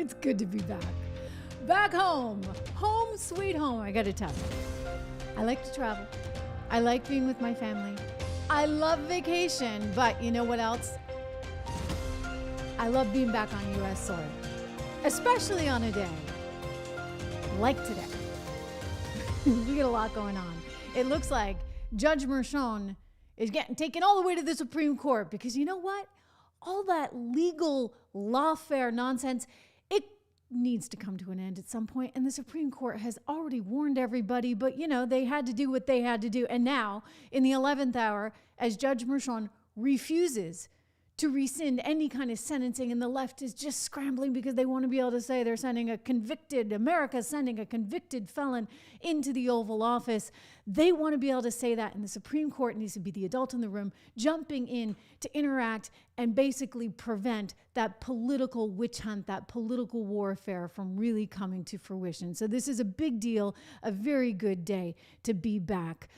It's good to be back. Back home. Home sweet home. I got to tell you. I like to travel. I like being with my family. I love vacation. But you know what else? I love being back on U.S. soil. Especially on a day like today. You get a lot going on. It looks like Judge Mershon is getting taken all the way to the Supreme Court because you know what? All that legal lawfare nonsense, it needs to come to an end at some point. And the Supreme Court has already warned everybody, but you know, they had to do what they had to do. And now, in the 11th hour, as Judge Mershon refuses to rescind any kind of sentencing, and the left is just scrambling because they want to be able to say they're sending America's sending a convicted felon into the Oval Office. They want to be able to say that, and the Supreme Court needs to be the adult in the room, jumping in to interact and basically prevent that political witch hunt, that political warfare from really coming to fruition. So this is a big deal, a very good day to be back.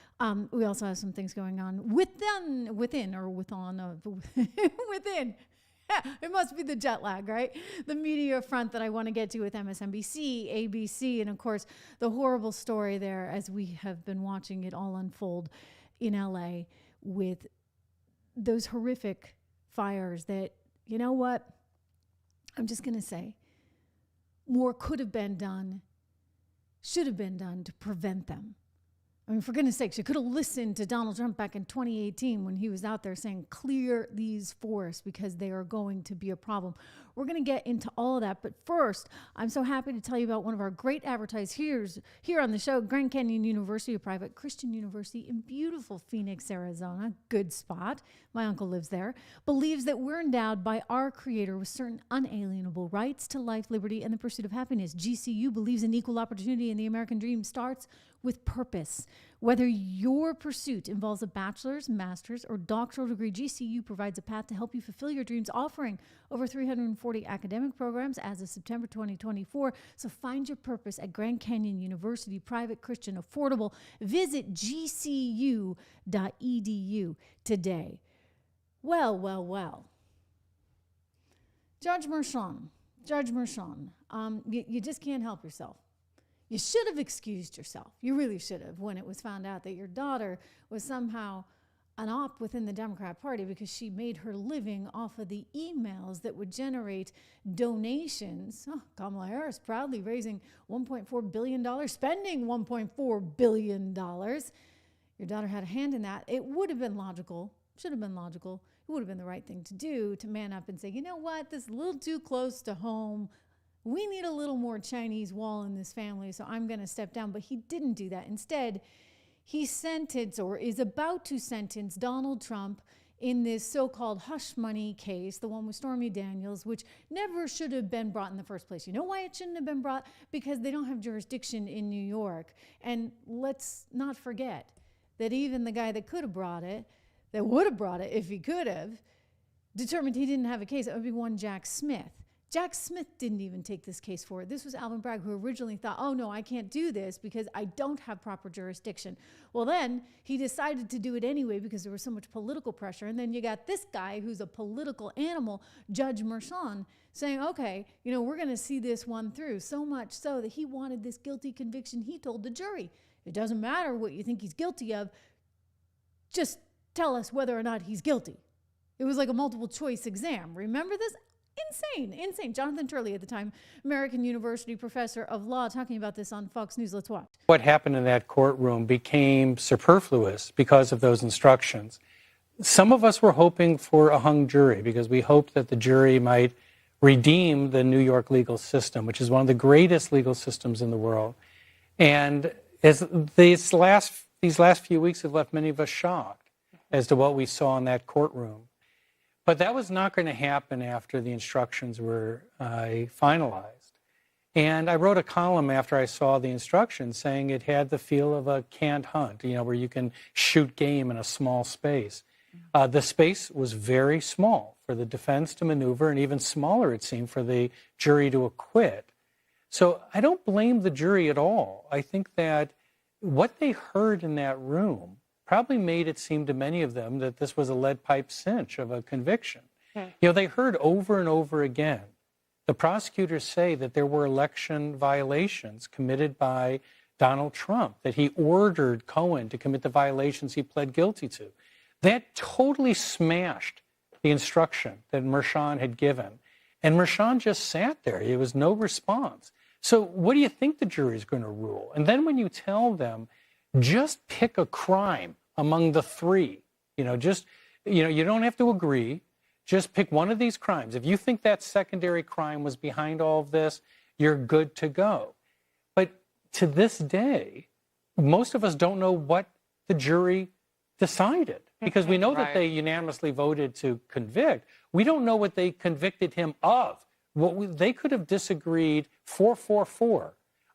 We also have some things going on within. It must be the jet lag, right? The media front that I want to get to with MSNBC, ABC, and of course, the horrible story there as we have been watching it all unfold in LA with those horrific fires that, you know what? I'm just going to say, more could have been done, should have been done to prevent them. I mean, for goodness sakes, you could have listened to Donald Trump back in 2018 when he was out there saying, clear these forests because they are going to be a problem. We're going to get into all of that. But first, I'm so happy to tell you about one of our great advertisers here on the show, Grand Canyon University, a private Christian university in beautiful Phoenix, Arizona. Good spot. My uncle lives there. Believes that we're endowed by our Creator with certain unalienable rights to life, liberty, and the pursuit of happiness. GCU believes in equal opportunity, and the American dream starts with purpose. Whether your pursuit involves a bachelor's, master's, or doctoral degree, GCU provides a path to help you fulfill your dreams, offering over 340 academic programs as of September 2024. So find your purpose at Grand Canyon University, private, Christian, affordable. Visit gcu.edu today. Well. Judge Mershon, you just can't help yourself. You should have excused yourself. You really should have when it was found out that your daughter was somehow an op within the Democrat Party because she made her living off of the emails that would generate donations. Oh, Kamala Harris proudly raising $1.4 billion, spending $1.4 billion. Your daughter had a hand in that. It would have been logical, should have been logical. It would have been the right thing to do to man up and say, you know what, this is a little too close to home. We need a little more Chinese wall in this family, so I'm going to step down. But he didn't do that. Instead, he sentenced or is about to sentence Donald Trump in this so-called hush money case, the one with Stormy Daniels, which never should have been brought in the first place. You know why it shouldn't have been brought? Because they don't have jurisdiction in New York. And let's not forget that even the guy that could have brought it, that would have brought it if he could have, determined he didn't have a case. It would be one Jack Smith. Jack Smith didn't even take this case forward. This was Alvin Bragg, who originally thought, oh no, I can't do this because I don't have proper jurisdiction. Well, then he decided to do it anyway because there was so much political pressure. And then you got this guy who's a political animal, Judge Mershon, saying, okay, we're going to see this one through. So much so that he wanted this guilty conviction. He told the jury, it doesn't matter what you think he's guilty of, just tell us whether or not he's guilty. It was like a multiple choice exam. Remember this? Insane. Jonathan Turley, at the time, American University professor of law, talking about this on Fox News. Let's watch. What happened in that courtroom became superfluous because of those instructions. Some of us were hoping for a hung jury because we hoped that the jury might redeem the New York legal system, which is one of the greatest legal systems in the world. And as these last few weeks have left many of us shocked as to what we saw in that courtroom. But that was not going to happen after the instructions were finalized. And I wrote a column after I saw the instructions saying it had the feel of a canned hunt, where you can shoot game in a small space. The space was very small for the defense to maneuver, and even smaller, it seemed, for the jury to acquit. So I don't blame the jury at all. I think that what they heard in that room probably made it seem to many of them that this was a lead pipe cinch of a conviction. They heard over and over again the prosecutors say that there were election violations committed by Donald Trump, that he ordered Cohen to commit the violations he pled guilty to. That totally smashed the instruction that Merchan had given. And Merchan just sat there. There was no response. So what do you think the jury's going to rule? And then when you tell them, just pick a crime among the three, you don't have to agree. Just pick one of these crimes. If you think that secondary crime was behind all of this, you're good to go. But to this day, most of us don't know what the jury decided, because we know that they unanimously voted to convict. We don't know what they convicted him of. They could have disagreed 4-4-4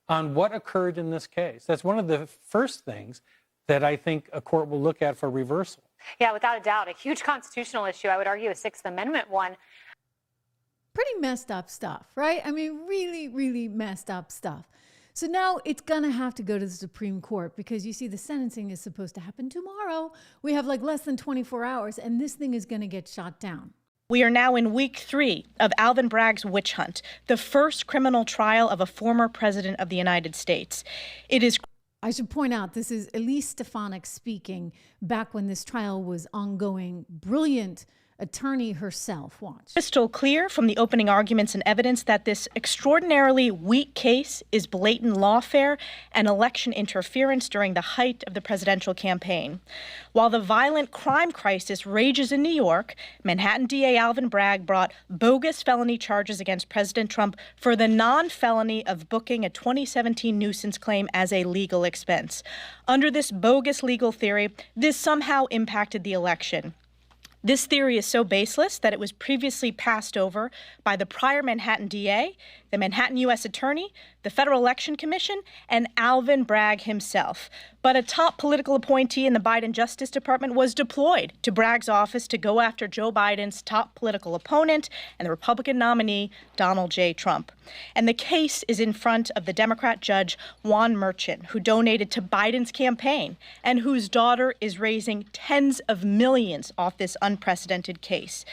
on what occurred in this case. That's one of the first things that I think a court will look at for reversal. Yeah, without a doubt, a huge constitutional issue. I would argue a Sixth Amendment one. Pretty messed up stuff, right? I mean, really, really messed up stuff. So now it's going to have to go to the Supreme Court, because you see the sentencing is supposed to happen tomorrow. We have like less than 24 hours, and this thing is going to get shot down. We are now in week 3 of Alvin Bragg's witch hunt, the first criminal trial of a former president of the United States. I should point out, this is Elise Stefanik speaking back when this trial was ongoing. Brilliant attorney herself. Watch. Crystal clear from the opening arguments and evidence that this extraordinarily weak case is blatant lawfare and election interference during the height of the presidential campaign. While the violent crime crisis rages in New York, Manhattan DA Alvin Bragg brought bogus felony charges against President Trump for the non-felony of booking a 2017 nuisance claim as a legal expense. Under this bogus legal theory, this somehow impacted the election. This theory is so baseless that it was previously passed over by the prior Manhattan DA, the Manhattan U.S. Attorney, the Federal Election Commission, and Alvin Bragg himself. But a top political appointee in the Biden Justice Department was deployed to Bragg's office to go after Joe Biden's top political opponent and the Republican nominee, Donald J. Trump. And the case is in front of the Democrat judge Juan Merchan, who donated to Biden's campaign and whose daughter is raising tens of millions off this unprecedented case.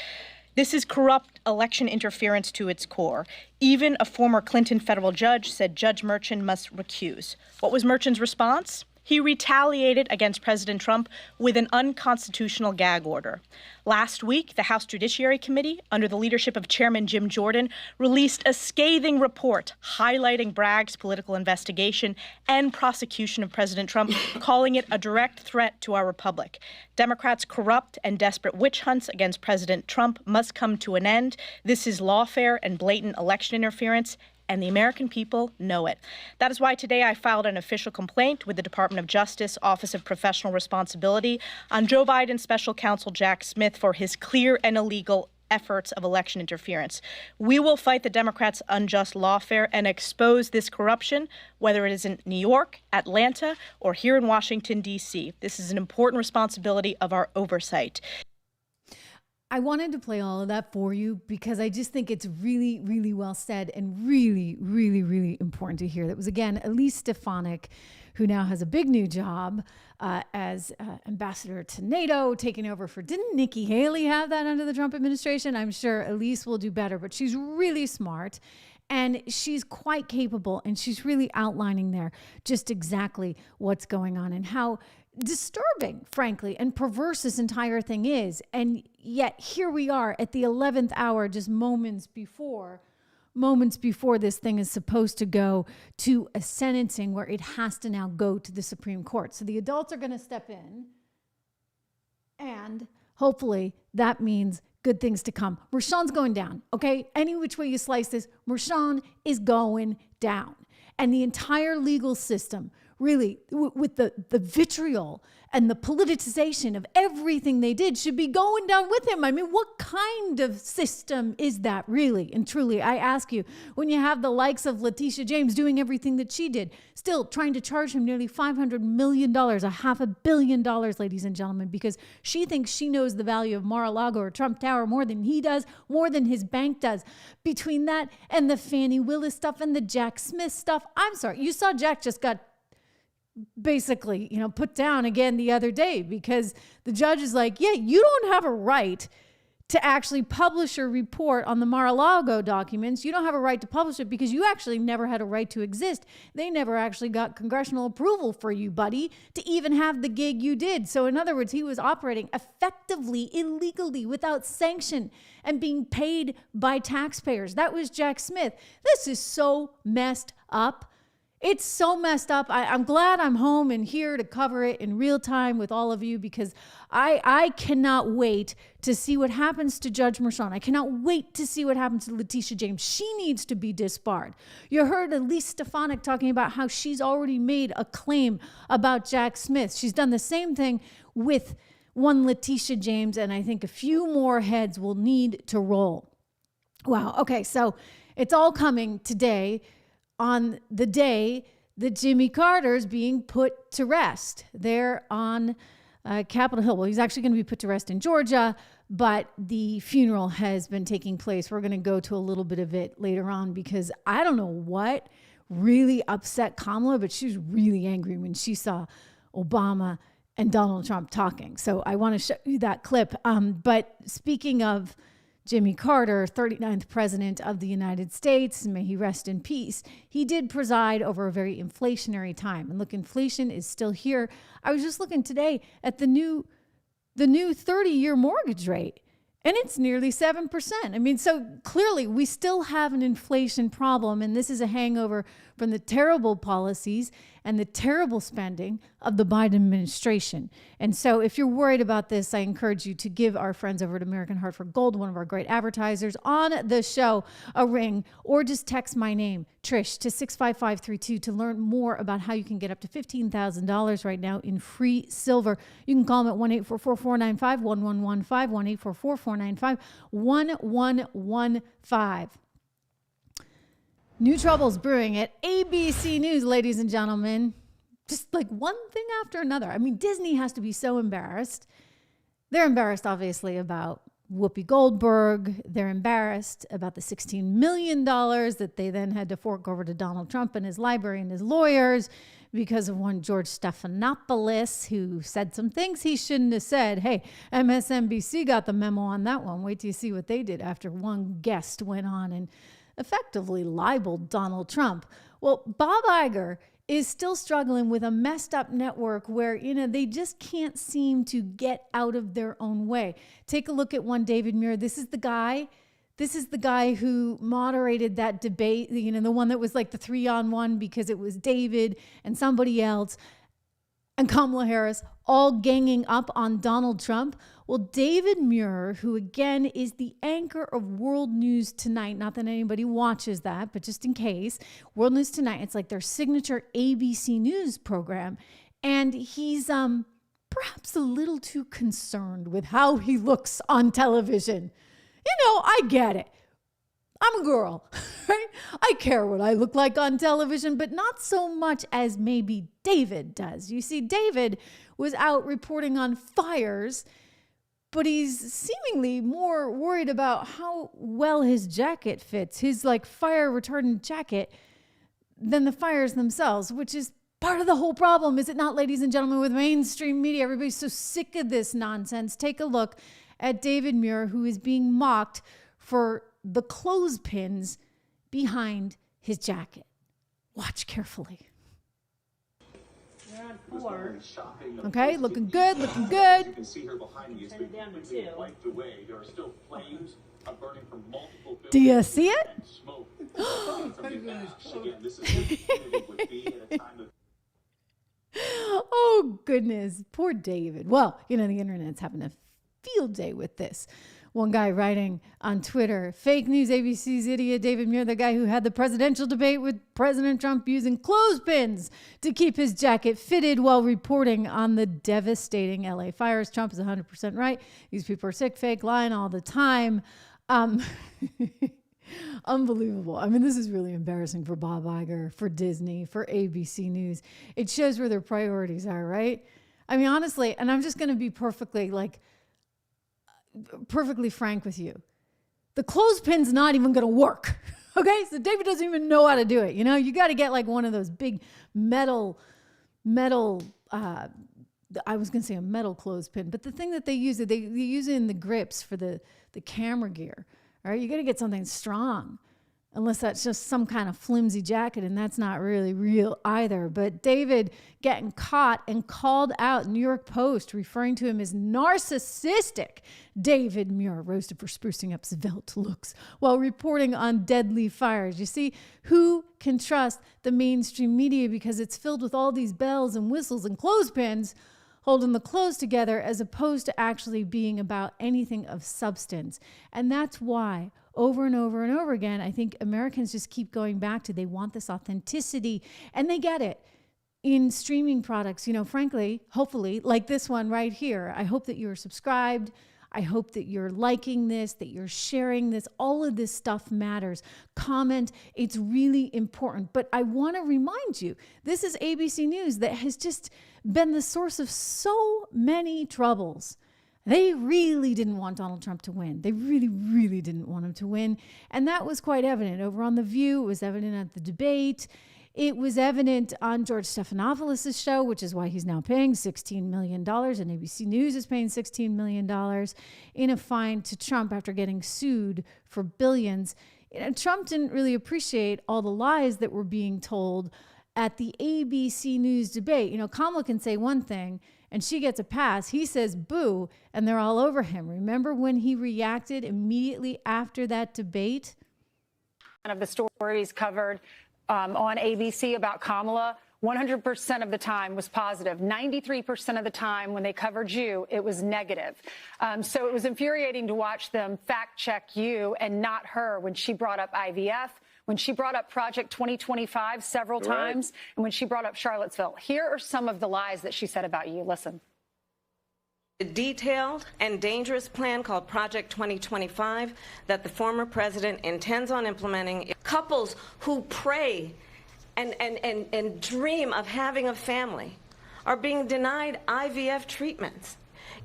This is corrupt election interference to its core. Even a former Clinton federal judge said Judge Merchan must recuse. What was Merchan's response? He retaliated against President Trump with an unconstitutional gag order. Last week, the House Judiciary Committee, under the leadership of Chairman Jim Jordan, released a scathing report highlighting Bragg's political investigation and prosecution of President Trump, calling it a direct threat to our republic. Democrats' corrupt and desperate witch hunts against President Trump must come to an end. This is lawfare and blatant election interference, and the American people know it. That is why today I filed an official complaint with the Department of Justice Office of Professional Responsibility on Joe Biden's special counsel Jack Smith for his clear and illegal efforts of election interference. We will fight the Democrats' unjust lawfare and expose this corruption, whether it is in New York, Atlanta, or here in Washington, D.C. This is an important responsibility of our oversight. I wanted to play all of that for you because I just think it's really, really well said and really, really, really important to hear. That was, again, Elise Stefanik, who now has a big new job as ambassador to NATO, taking over for, didn't Nikki Haley have that under the Trump administration? I'm sure Elise will do better, but she's really smart and she's quite capable, and she's really outlining there just exactly what's going on and how disturbing, frankly, and perverse this entire thing is. And yet here we are at the 11th hour, just moments before this thing is supposed to go to a sentencing where it has to now go to the Supreme Court. So the adults are going to step in, and hopefully that means good things to come. Merchan's going down, okay? Any which way you slice this, Merchan is going down. And the entire legal system, really, with the vitriol and the politicization of everything they did, should be going down with him. I mean, what kind of system is that, really? And truly, I ask you, when you have the likes of Letitia James doing everything that she did, still trying to charge him nearly $500 million, $500 million, ladies and gentlemen, because she thinks she knows the value of Mar-a-Lago or Trump Tower more than he does, more than his bank does. Between that and the Fannie Willis stuff and the Jack Smith stuff, I'm sorry, you saw Jack just got basically, put down again the other day because the judge is like, yeah, you don't have a right to actually publish a report on the Mar-a-Lago documents. You don't have a right to publish it because you actually never had a right to exist. They never actually got congressional approval for you, buddy, to even have the gig you did. So in other words, he was operating effectively, illegally, without sanction and being paid by taxpayers. That was Jack Smith. This is so messed up. It's so messed up. I'm glad I'm home and here to cover it in real time with all of you, because I cannot wait to see what happens to Judge Merchan. I cannot wait to see what happens to Letitia James. She needs to be disbarred. You heard Elise Stefanik talking about how she's already made a claim about Jack Smith. She's done the same thing with one Letitia James, and I think a few more heads will need to roll. Wow. Okay, so it's all coming today, on the day that Jimmy Carter's being put to rest there on Capitol Hill. Well, he's actually going to be put to rest in Georgia, but the funeral has been taking place. We're going to go to a little bit of it later on, because I don't know what really upset Kamala, but she was really angry when she saw Obama and Donald Trump talking. So I want to show you that clip. But speaking of Jimmy Carter, 39th president of the United States, may he rest in peace, he did preside over a very inflationary time. And look, inflation is still here. I was just looking today at the new 30-year mortgage rate, and it's nearly 7%. I mean, so clearly we still have an inflation problem, and this is a hangover from the terrible policies and the terrible spending of the Biden administration. And so if you're worried about this, I encourage you to give our friends over at American Heart for Gold, one of our great advertisers on the show, a ring, or just text my name, Trish, to 65532 to learn more about how you can get up to $15,000 right now in free silver. You can call them at 1-844-495-1115, 1-844-495-1115. New troubles brewing at ABC News, ladies and gentlemen. Just like one thing after another. I mean, Disney has to be so embarrassed. They're embarrassed, obviously, about Whoopi Goldberg. They're embarrassed about the $16 million that they then had to fork over to Donald Trump and his library and his lawyers because of one George Stephanopoulos, who said some things he shouldn't have said. Hey, MSNBC got the memo on that one. Wait till you see what they did after one guest went on and effectively libeled Donald Trump. Well, Bob Iger is still struggling with a messed up network where, they just can't seem to get out of their own way. Take a look at one David Muir. This is the guy who moderated that debate, the one that was like the 3-on-1 because it was David and somebody else and Kamala Harris all ganging up on Donald Trump. Well, David Muir, who again is the anchor of World News Tonight, not that anybody watches that, but just in case, World News Tonight, it's like their signature ABC News program. And he's perhaps a little too concerned with how he looks on television. I get it. I'm a girl, right? I care what I look like on television, but not so much as maybe David does. You see, David was out reporting on fires, but he's seemingly more worried about how well his jacket fits, his fire retardant jacket, than the fires themselves, which is part of the whole problem, is it not, ladies and gentlemen, with mainstream media? Everybody's so sick of this nonsense. Take a look at David Muir, who is being mocked for the clothespins behind his jacket. Watch carefully. They're on 4. Okay, looking good, looking good. You can see her behind me. It's been completely wiped away. There are still flames burning from multiple buildings. Do you see it? And smoke from the ash. Again, this is what the community would be at a time of... Oh, goodness. Poor David. Well, the internet's having a field day with this. One guy writing on Twitter, fake news, ABC's idiot David Muir, the guy who had the presidential debate with President Trump using clothespins to keep his jacket fitted while reporting on the devastating LA fires. Trump is 100% right. These people are sick, fake, lying all the time. Unbelievable. I mean, this is really embarrassing for Bob Iger, for Disney, for ABC News. It shows where their priorities are, right? I mean, honestly, and I'm just going to be perfectly frank with you. The clothespin's not even going to work. Okay? So David doesn't even know how to do it. You got to get one of those big metal I was going to say a metal clothespin, but the thing that they use it in the grips for the camera gear. All right, you got to get something strong, unless that's just some kind of flimsy jacket, and that's not really real either. But David getting caught and called out, New York Post referring to him as narcissistic. David Muir roasted for sprucing up svelte looks while reporting on deadly fires. You see, who can trust the mainstream media because it's filled with all these bells and whistles and clothespins holding the clothes together as opposed to actually being about anything of substance. And that's why over and over and over again, I think Americans just keep going back to, they want this authenticity, and they get it in streaming products. You know, frankly, hopefully, like this one right here, I hope that you're subscribed. I hope that you're liking this, that you're sharing this. All of this stuff matters. Comment, it's really important. But I want to remind you, this is ABC News that has just been the source of so many troubles. They really didn't want Donald Trump to win. They really, really didn't want him to win. And that was quite evident over on The View. It was evident at the debate. It was evident on George Stephanopoulos' show, which is why he's now paying $16 million. And ABC News is paying $16 million in a fine to Trump after getting sued for billions. You know, Trump didn't really appreciate all the lies that were being told at the ABC News debate. You know, Kamala can say one thing and she gets a pass. He says boo, and they're all over him. Remember when he reacted immediately after that debate? Of the stories covered on ABC about Kamala, 100% of the time was positive. 93% of the time when they covered you, it was negative. So it was infuriating to watch them fact check you and not her when she brought up IVF, when she brought up Project 2025 several times, and when she brought up Charlottesville. Here are some of the lies that she said about you. Listen. A detailed and dangerous plan called Project 2025 that the former president intends on implementing. Couples who pray and dream of having a family are being denied IVF treatments.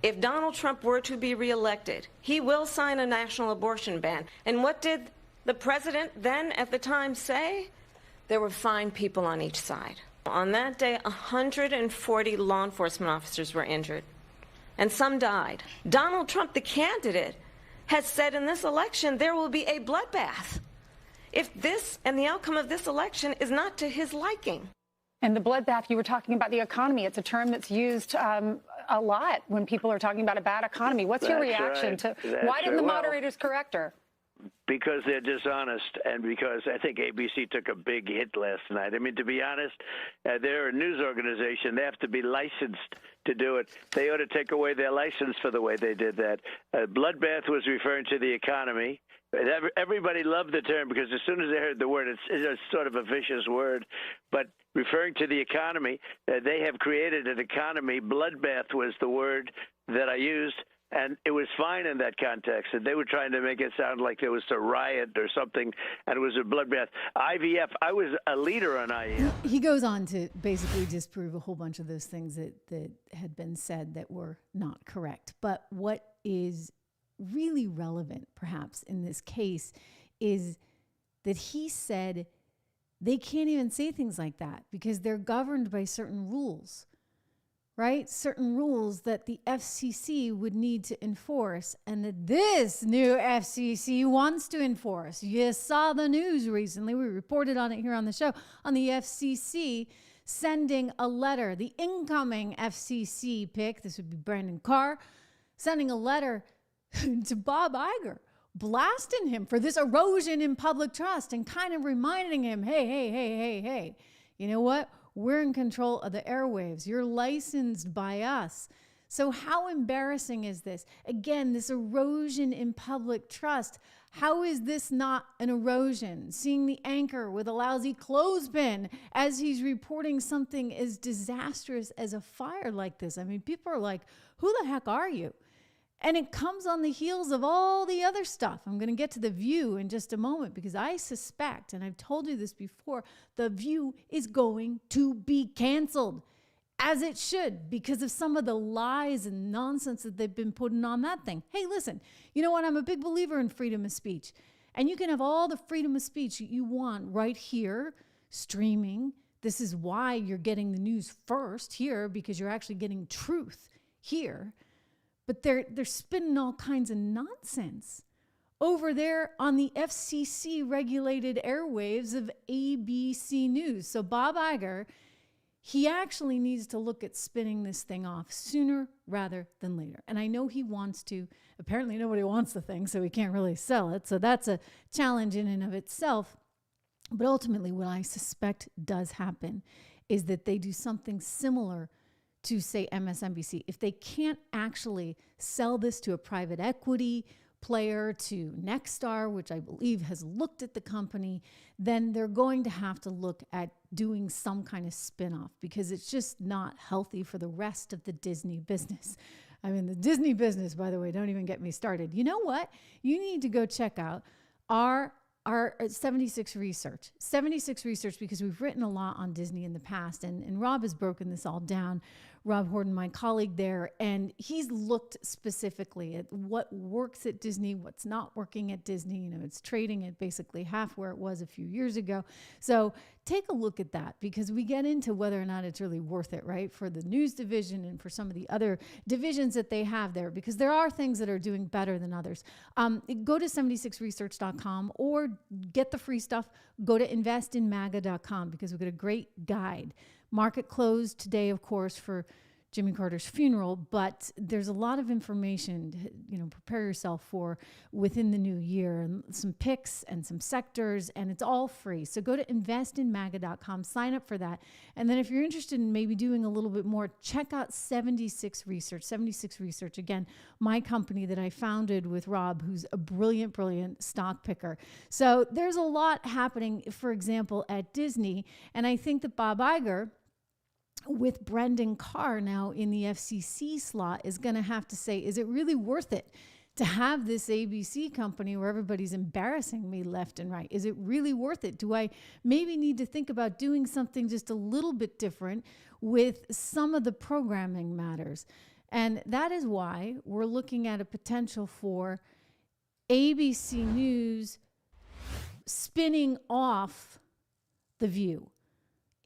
If Donald Trump were to be reelected, he will sign a national abortion ban. And what did the president then at the time say? There were fine people on each side. On that day, 140 law enforcement officers were injured, and some died. Donald Trump, the candidate, has said in this election there will be a bloodbath if this and the outcome of this election is not to his liking. And the bloodbath, you were talking about the economy. It's a term that's used a lot when people are talking about a bad economy. What's your reaction to why didn't the moderators correct her? Because they're dishonest, and because I think ABC took a big hit last night. I mean, to be honest, they're a news organization. They have to be licensed to do it. They ought to take away their license for the way they did that. Bloodbath was referring to the economy. Everybody loved the term because as soon as they heard the word, it's sort of a vicious word. But referring to the economy, they have created an economy. Bloodbath was the word that I used. And it was fine in that context. And they were trying to make it sound like there was a riot or something, and it was a bloodbath. IVF, I was a leader on IVF. He goes on to basically disprove a whole bunch of those things that had been said that were not correct. But what is really relevant, perhaps, in this case is that he said they can't even say things like that because they're governed by certain rules. Right? Certain rules that the FCC would need to enforce and that this new FCC wants to enforce. You saw the news recently. We reported on it here on the show on the FCC sending a letter, the incoming FCC pick, this would be Brandon Carr, sending a letter to Bob Iger, blasting him for this erosion in public trust and kind of reminding him, hey, you know what? We're in control of the airwaves. You're licensed by us. So how embarrassing is this? Again, this erosion in public trust. How is this not an erosion? Seeing the anchor with a lousy clothespin as he's reporting something as disastrous as a fire like this. I mean, people are like, who the heck are you? And it comes on the heels of all the other stuff. I'm going to get to The View in just a moment because I suspect, and I've told you this before, The View is going to be canceled, as it should, because of some of the lies and nonsense that they've been putting on that thing. Hey, listen, you know what? I'm a big believer in freedom of speech. And you can have all the freedom of speech you want right here, streaming, This is why you're getting the news first here, because you're actually getting truth here. But they're spinning all kinds of nonsense over there on the FCC regulated airwaves of ABC News. So Bob Iger, he actually needs to look at spinning this thing off sooner rather than later. And I know he wants to. Apparently nobody wants the thing, so he can't really sell it. So that's a challenge in and of itself. But ultimately, what I suspect does happen is that they do something similar to, say, MSNBC. If they can't actually sell this to a private equity player, to Nexstar, which I believe has looked at the company, then they're going to have to look at doing some kind of spinoff, because it's just not healthy for the rest of the Disney business. I mean, the Disney business, by the way, don't even get me started. You know what? You need to go check out our 76 research. 76 research, because we've written a lot on Disney in the past, and Rob has broken this all down. Rob Horton, my colleague there, and he's looked specifically at what works at Disney, what's not working at Disney. You know, it's trading at basically half where it was a few years ago. So take a look at that, because we get into whether or not it's really worth it, right? For the news division and for some of the other divisions that they have there, because there are things that are doing better than others. Go to 76research.com or get the free stuff. Go to investinmaga.com, because we've got a great guide. Market closed today, of course, for Jimmy Carter's funeral, but there's a lot of information to, prepare yourself for within the new year, and some picks and some sectors, and it's all free. So go to investinmaga.com, sign up for that. And then if you're interested in maybe doing a little bit more, check out 76 Research. 76 Research, again, my company that I founded with Rob, who's a brilliant, brilliant stock picker. So there's a lot happening, for example, at Disney. And I think that Bob Iger, with Brendan Carr now in the FCC slot, is going to have to say, is it really worth it to have this ABC company where everybody's embarrassing me left and right? Is it really worth it? Do I maybe need to think about doing something just a little bit different with some of the programming matters? And that is why we're looking at a potential for ABC News spinning off The View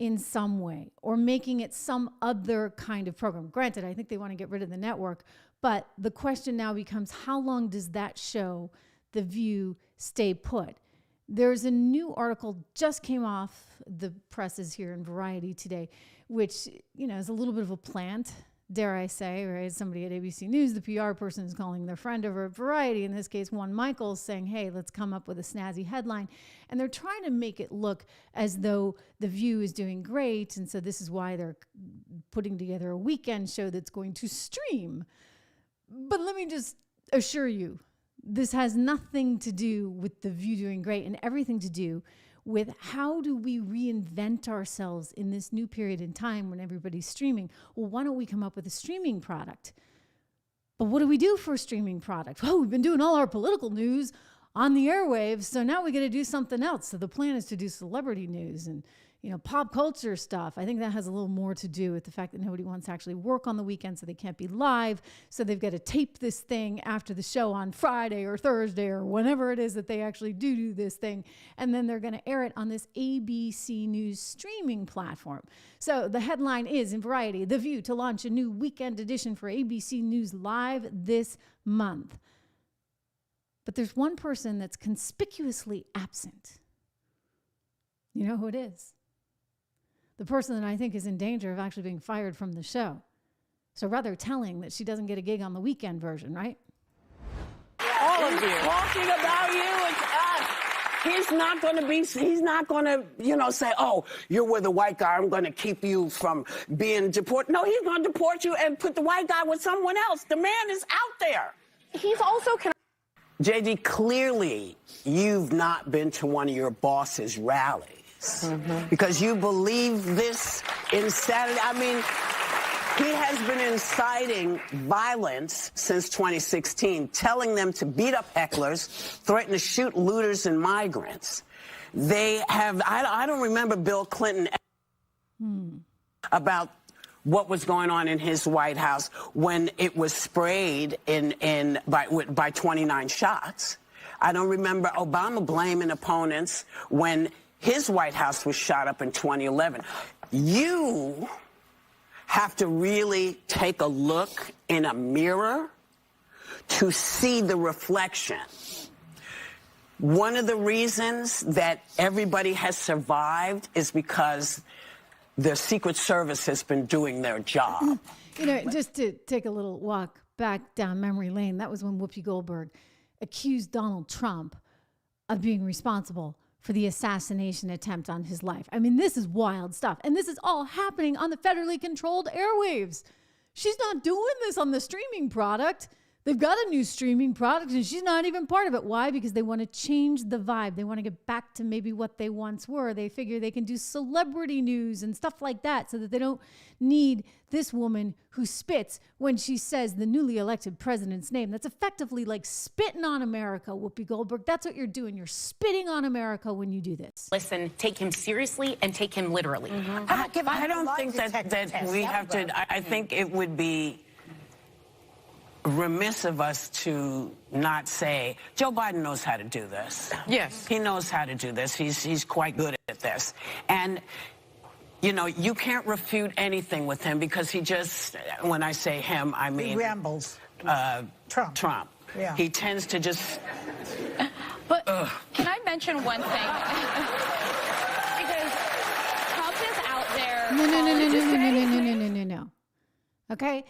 in some way, or making it some other kind of program. Granted, I think they want to get rid of the network, but the question now becomes, how long does that show, The View, stay put? There's a new article just came off the presses here in Variety today, which, is a little bit of a plant, dare I say, right? Somebody at ABC News, the PR person, is calling their friend over at Variety, in this case, Juan Michaels, saying, hey, let's come up with a snazzy headline. And they're trying to make it look as though The View is doing great. And so this is why they're putting together a weekend show that's going to stream. But let me just assure you, this has nothing to do with The View doing great, and everything to do with how do we reinvent ourselves in this new period in time when everybody's streaming. Well, why don't we come up with a streaming product? But what do we do for a streaming product? Well, we've been doing all our political news on the airwaves, so now we got to do something else. So the plan is to do celebrity news and pop culture stuff. I think that has a little more to do with the fact that nobody wants to actually work on the weekend, so they can't be live. So they've got to tape this thing after the show on Friday or Thursday or whenever it is that they actually do this thing. And then they're going to air it on this ABC News streaming platform. So the headline is in Variety, The View to launch a new weekend edition for ABC News Live this month. But there's one person that's conspicuously absent. You know who it is? The person that I think is in danger of actually being fired from the show. So rather telling that she doesn't get a gig on the weekend version, right? All of you. Talking about you, it's us. He's not going to say, oh, you're with a white guy, I'm going to keep you from being deported. No, he's going to deport you and put the white guy with someone else. The man is out there. He's also... JD, clearly you've not been to one of your boss's rallies. Mm-hmm. Because you believe this insanity. I mean, he has been inciting violence since 2016, telling them to beat up hecklers, threaten to shoot looters and migrants. They have, I don't remember Bill Clinton about what was going on in his White House when it was sprayed by 29 shots. I don't remember Obama blaming opponents when his White House was shot up in 2011. You have to really take a look in a mirror to see the reflection. One of the reasons that everybody has survived is because the Secret Service has been doing their job. You know, just to take a little walk back down memory lane, that was when Whoopi Goldberg accused Donald Trump of being responsible for the assassination attempt on his life. I mean, this is wild stuff. And this is all happening on the federally controlled airwaves. She's not doing this on the streaming product. They've got a new streaming product and she's not even part of it. Why? Because they want to change the vibe. They want to get back to maybe what they once were. They figure they can do celebrity news and stuff like that so that they don't need this woman who spits when she says the newly elected president's name. That's effectively like spitting on America, Whoopi Goldberg. That's what you're doing. You're spitting on America when you do this. Listen, take him seriously and take him literally. I don't think that we have to. I think it would be remiss of us to not say Joe Biden knows how to do this. Yes. He knows how to do this. He's quite good at this. And, you know, you can't refute anything with him because he just, when I say him, I mean... He rambles. Trump. Yeah. He tends to just... But can I mention one thing? Because Trump is out there... No. Okay?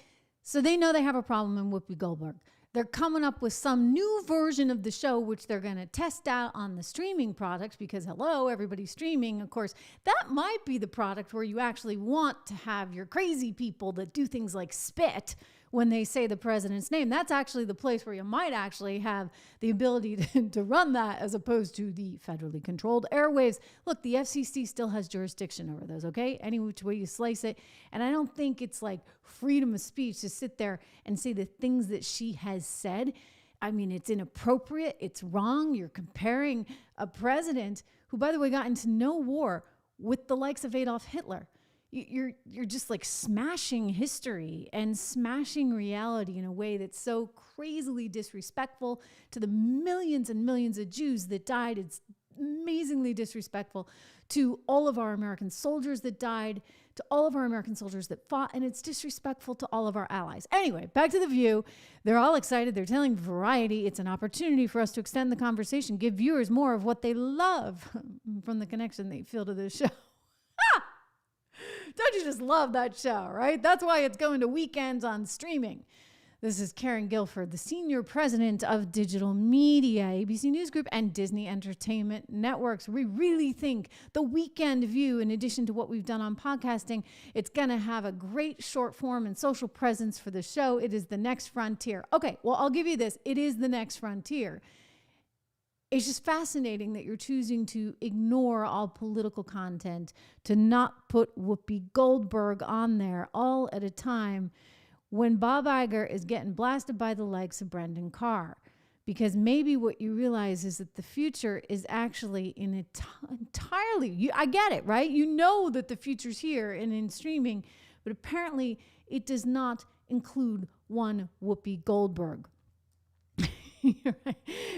So they know they have a problem in Whoopi Goldberg. They're coming up with some new version of the show, which they're going to test out on the streaming products because, hello, everybody's streaming. Of course, that might be the product where you actually want to have your crazy people that do things like spit when they say the president's name. That's actually the place where you might actually have the ability to run that as opposed to the federally controlled airwaves. Look, the FCC still has jurisdiction over those, okay? Any which way you slice it. And I don't think it's like freedom of speech to sit there and say the things that she has said. I mean, it's inappropriate. It's wrong. You're comparing a president who, by the way, got into no war with the likes of Adolf Hitler. You're just like smashing history and smashing reality in a way that's so crazily disrespectful to the millions and millions of Jews that died. It's amazingly disrespectful to all of our American soldiers that died, to all of our American soldiers that fought, and it's disrespectful to all of our allies. Anyway, back to The View. They're all excited. They're telling Variety it's an opportunity for us to extend the conversation, give viewers more of what they love from the connection they feel to this show. Don't you just love that show, right? That's why it's going to weekends on streaming. This is Karen Guilford, the senior president of digital media, ABC News Group, and Disney Entertainment Networks. We really think the Weekend View, in addition to what we've done on podcasting, it's going to have a great short form and social presence for the show. It is the next frontier. Okay, well, I'll give you this. It is the next frontier. It's just fascinating that you're choosing to ignore all political content, to not put Whoopi Goldberg on there all at a time when Bob Iger is getting blasted by the likes of Brendan Carr. Because maybe what you realize is that the future is actually entirely, I get it, right? You know that the future's here and in streaming, but apparently it does not include one Whoopi Goldberg. Right.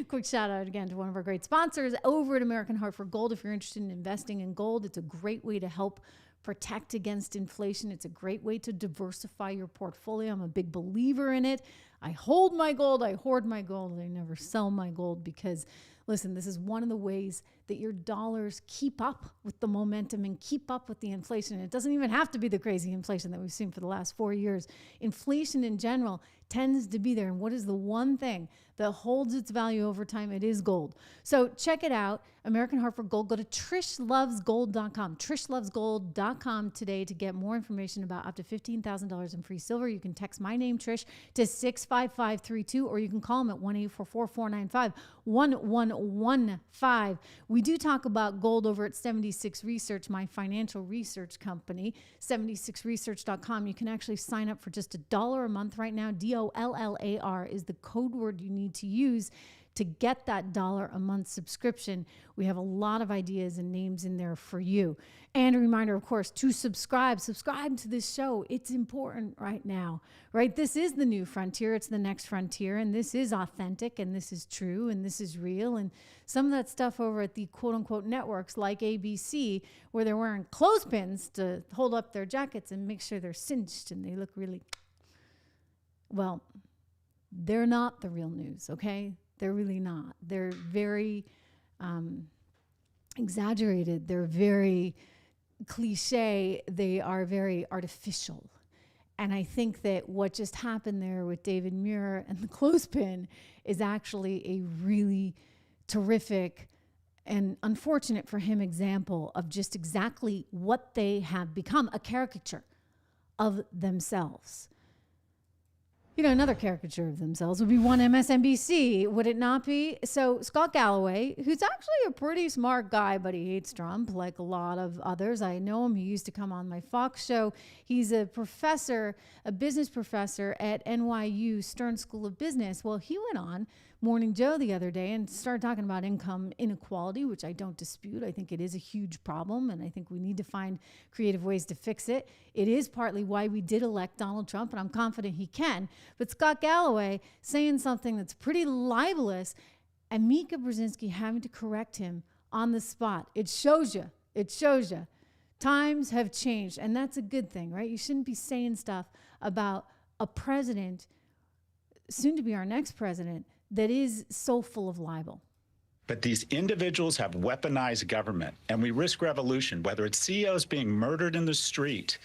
Quick shout out again to one of our great sponsors over at American Hartford Gold. If you're interested in investing in gold, it's a great way to help protect against inflation. It's a great way to diversify your portfolio. I'm a big believer in it. I hold my gold. I hoard my gold. I never sell my gold because, listen, this is one of the ways that your dollars keep up with the momentum and keep up with the inflation. It doesn't even have to be the crazy inflation that we've seen for the last 4 years. Inflation in general tends to be there. And what is the one thing that holds its value over time? It is gold. So check it out, American Hartford Gold. Go to trishlovesgold.com, trishlovesgold.com today to get more information about up to $15,000 in free silver. You can text my name, Trish, to 65532, or you can call them at 1-844-495-1115. We do talk about gold over at 76 Research, my financial research company, 76research.com. You can actually sign up for just $1 a month right now. DOLLAR is the code word you need to use to get that $1 a month subscription, we have a lot of ideas and names in there for you. And a reminder, of course, to subscribe to this show. It's important right now, right? This is the new frontier. It's the next frontier. And this is authentic, and this is true, and this is real. And some of that stuff over at the quote unquote networks like ABC, where they're wearing clothespins to hold up their jackets and make sure they're cinched and they look really, well, they're not the real news, okay? They're really not. They're very exaggerated. They're very cliche. They are very artificial. And I think that what just happened there with David Muir and the clothespin is actually a really terrific and unfortunate for him example of just exactly what they have become, a caricature of themselves. You know, another caricature of themselves would be one MSNBC, would it not be? So Scott Galloway, who's actually a pretty smart guy, but he hates Trump like a lot of others. I know him. He used to come on my Fox show. He's a professor, a business professor at NYU Stern School of Business. Well, he went on Morning Joe the other day and started talking about income inequality, which I don't dispute. I think it is a huge problem, and I think we need to find creative ways to fix it. It is partly why we did elect Donald Trump, and I'm confident he can. But Scott Galloway saying something that's pretty libelous, and Mika Brzezinski having to correct him on the spot. It shows you. It shows you. Times have changed, and that's a good thing, right? You shouldn't be saying stuff about a president, soon to be our next president, that is so full of libel. But these individuals have weaponized government, and we risk revolution, whether it's CEOs being murdered in the street,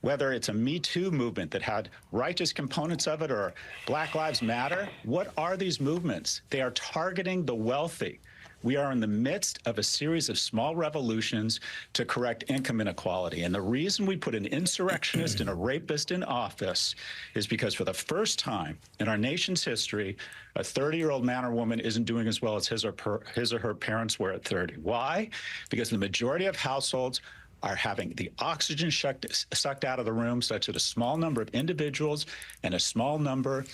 whether it's a Me Too movement that had righteous components of it, or Black Lives Matter. What are these movements? They are targeting the wealthy. We are in the midst of a series of small revolutions to correct income inequality. And the reason we put an insurrectionist and a rapist in office is because for the first time in our nation's history, a 30-year-old man or woman isn't doing as well as his or her parents were at 30. Why? Because the majority of households are having the oxygen sucked out of the room, such that a small number of individuals and a small number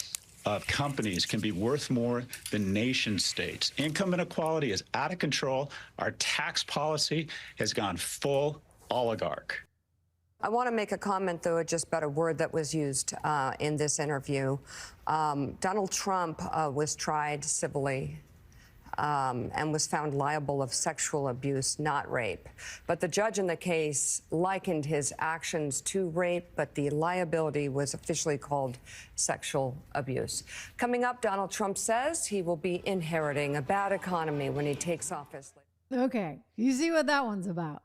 of companies can be worth more than nation states. Income inequality is out of control. Our tax policy has gone full oligarch. I want to make a comment, though, just about a word that was used in this interview. Donald Trump was tried civilly and was found liable of sexual abuse, not rape. But the judge in the case likened his actions to rape, but the liability was officially called sexual abuse. Coming up, Donald Trump says he will be inheriting a bad economy when he takes office. Okay, you see what that one's about.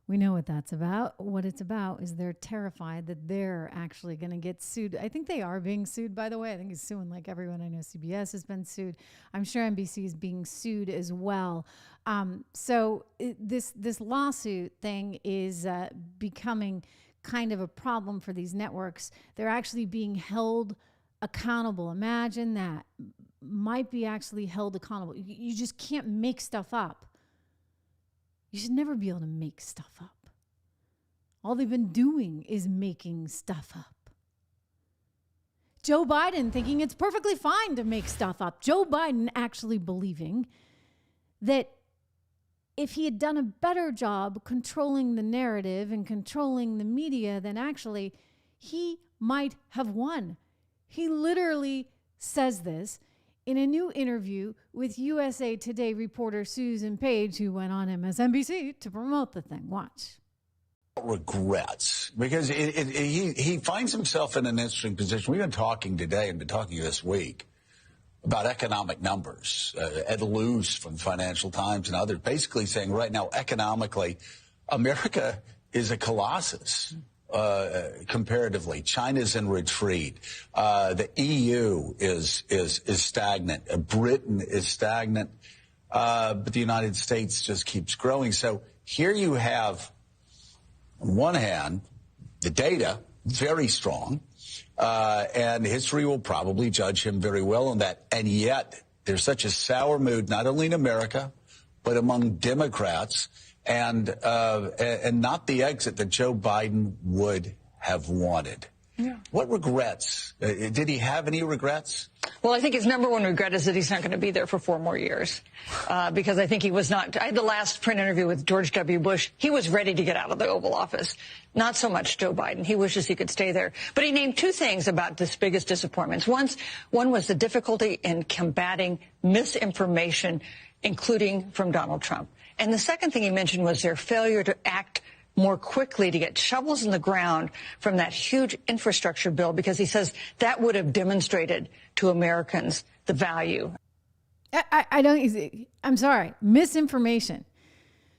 We know what that's about. What it's about is they're terrified that they're actually going to get sued. I think they are being sued, by the way. I think he's suing like everyone. I know CBS has been sued. I'm sure NBC is being sued as well. This lawsuit thing is becoming kind of a problem for these networks. They're actually being held accountable. Imagine that. Might be actually held accountable. You just can't make stuff up. You should never be able to make stuff up. All they've been doing is making stuff up. Joe Biden thinking it's perfectly fine to make stuff up. Joe Biden actually believing that if he had done a better job controlling the narrative and controlling the media, then actually he might have won. He literally says this in a new interview with USA Today reporter Susan Page, who went on MSNBC to promote the thing. Watch. Regrets, because he finds himself in an interesting position. We've been talking today and been talking this week about economic numbers. Ed Luce from Financial Times and others basically saying right now, economically, America is a colossus. Comparatively, China's in retreat. The EU is stagnant. Britain is stagnant. But the United States just keeps growing. So here you have, on one hand, the data, very strong. And history will probably judge him very well on that. And yet there's such a sour mood, not only in America, but among Democrats. And not the exit that Joe Biden would have wanted. What regrets? Did he have any regrets? Well, I think his number one regret is that he's not going to be there for 4 more years. Because I think he was not. I had the last print interview with George W. Bush. He was ready to get out of the Oval Office. Not so much Joe Biden. He wishes he could stay there. But he named 2 things about this biggest disappointments. One was the difficulty in combating misinformation, including from Donald Trump. And the second thing he mentioned was their failure to act more quickly to get shovels in the ground from that huge infrastructure bill, because he says that would have demonstrated to Americans the value. I'm sorry, misinformation.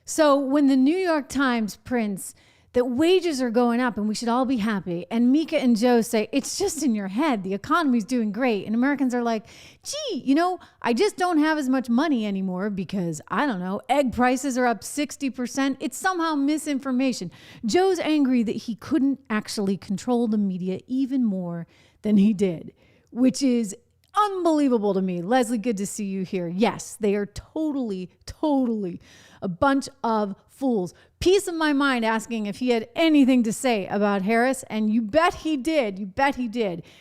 So when the New York Times prints that wages are going up and we should all be happy, and Mika and Joe say, it's just in your head, the economy's doing great, and Americans are like, gee, I just don't have as much money anymore because, I don't know, egg prices are up 60%. It's somehow misinformation. Joe's angry that he couldn't actually control the media even more than he did, which is unbelievable to me. Leslie, good to see you here. Yes, they are totally a bunch of fools. Piece of my mind asking if he had anything to say about Harris, and you bet he did.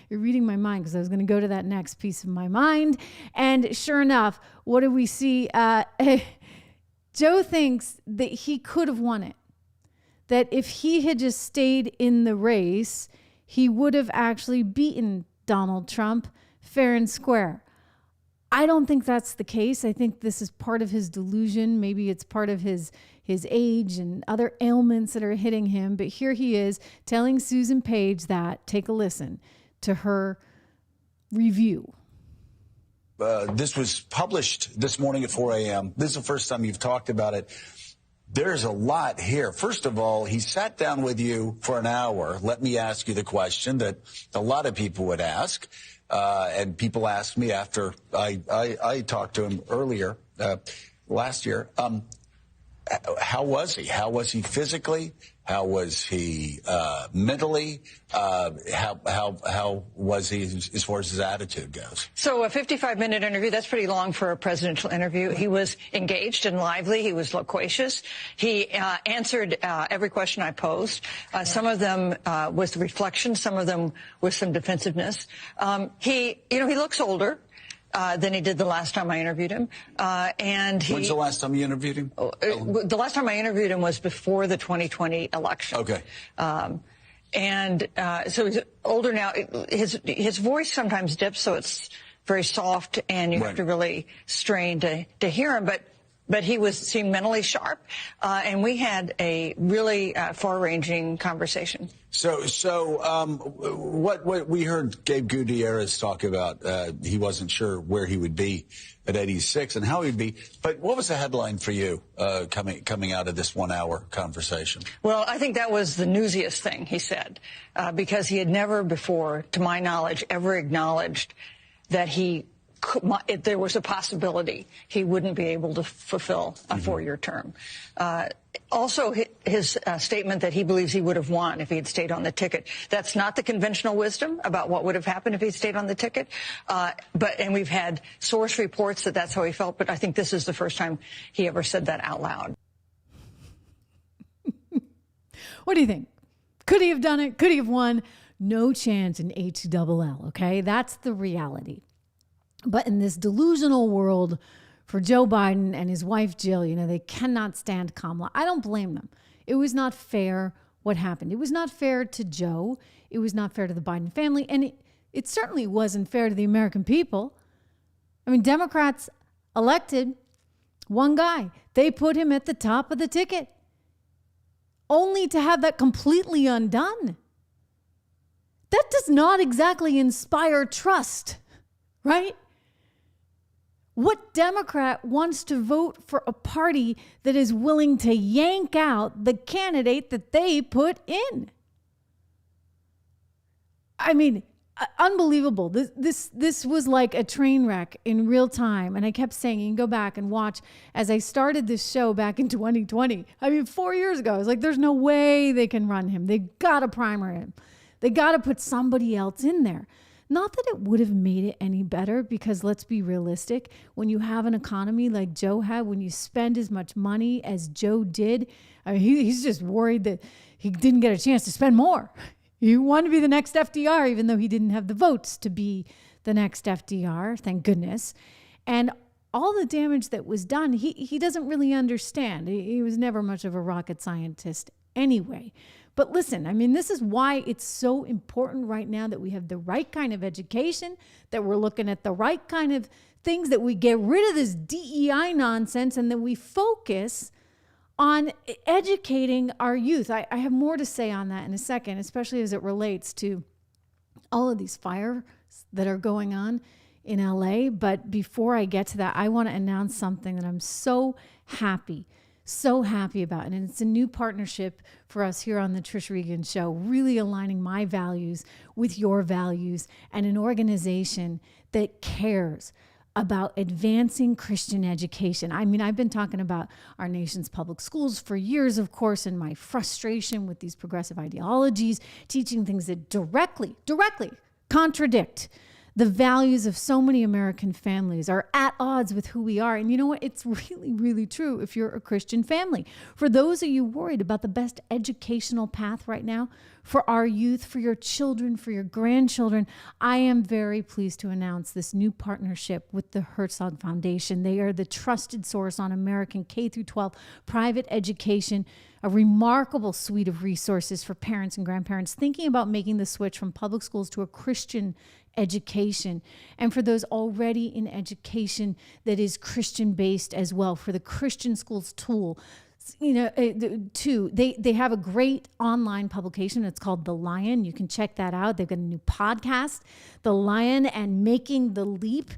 You're reading my mind because I was going to go to that next piece of my mind. And sure enough, what do we see? Joe thinks that he could have won it. That if he had just stayed in the race, he would have actually beaten Donald Trump fair and square. I don't think that's the case. I think this is part of his delusion. Maybe it's part of his age and other ailments that are hitting him. But here he is telling Susan Page that. Take a listen to her review. This was published this morning at 4 a.m. This is the first time you've talked about it. There's a lot here. First of all, he sat down with you for an hour. Let me ask you the question that a lot of people would ask. And people asked me after I talked to him earlier last year. How was he? How was he physically? How was he mentally? How was he as far as his attitude goes? So a 55-minute interview, that's pretty long for a presidential interview. He was engaged and lively. He was loquacious. He answered every question I posed. Some of them was reflection. Some of them was some defensiveness. He looks older than he did the last time I interviewed him. When's the last time you interviewed him? The last time I interviewed him was before the 2020 election. Okay. So he's older now. His voice sometimes dips, so it's very soft, and you have to really strain to hear him. But he seemed mentally sharp, and we had a really far-ranging conversation. So what we heard Gabe Gutierrez talk about, he wasn't sure where he would be at 86 and how he'd be. But what was the headline for you coming out of this 1 hour conversation? Well, I think that was the newsiest thing he said, because he had never before, to my knowledge, ever acknowledged that if there was a possibility he wouldn't be able to fulfill a 4-year term. Also, his statement that he believes he would have won if he had stayed on the ticket. That's not the conventional wisdom about what would have happened if he stayed on the ticket. And we've had source reports that that's how he felt. But I think this is the first time he ever said that out loud. What do you think? Could he have done it? Could he have won? No chance in HLL, okay? That's the reality. But in this delusional world for Joe Biden and his wife, Jill, they cannot stand Kamala. I don't blame them. It was not fair what happened. It was not fair to Joe. It was not fair to the Biden family. And it certainly wasn't fair to the American people. I mean, Democrats elected one guy. They put him at the top of the ticket, only to have that completely undone. That does not exactly inspire trust, right? What Democrat wants to vote for a party that is willing to yank out the candidate that they put in? I mean, unbelievable. This was like a train wreck in real time. And I kept saying, you can go back and watch as I started this show back in 2020. I mean, 4 years ago, I was like, there's no way they can run him. They got to primer him. They got to put somebody else in there. Not that it would have made it any better, because let's be realistic. When you have an economy like Joe had, when you spend as much money as Joe did, I mean, he's just worried that he didn't get a chance to spend more. He wanted to be the next FDR, even though he didn't have the votes to be the next FDR, thank goodness. And all the damage that was done, he doesn't really understand. He was never much of a rocket scientist anyway. But listen, I mean, this is why it's so important right now that we have the right kind of education, that we're looking at the right kind of things, that we get rid of this DEI nonsense, and that we focus on educating our youth. I have more to say on that in a second, especially as it relates to all of these fires that are going on in LA. But before I get to that, I want to announce something that I'm so happy about. And it's a new partnership for us here on the Trish Regan Show, really aligning my values with your values, and an organization that cares about advancing Christian education. I mean, I've been talking about our nation's public schools for years, of course, and my frustration with these progressive ideologies, teaching things that directly contradict the values of so many American families, are at odds with who we are. And you know what? It's really, really true if you're a Christian family. For those of you worried about the best educational path right now for our youth, for your children, for your grandchildren, I am very pleased to announce this new partnership with the Herzog Foundation. They are the trusted source on American K-12 private education, a remarkable suite of resources for parents and grandparents thinking about making the switch from public schools to a Christian education, and for those already in education that is Christian-based as well, for the Christian Schools Tool. You know, they have a great online publication. It's called The Lion. You can check that out. They've got a new podcast, The Lion and Making the Leap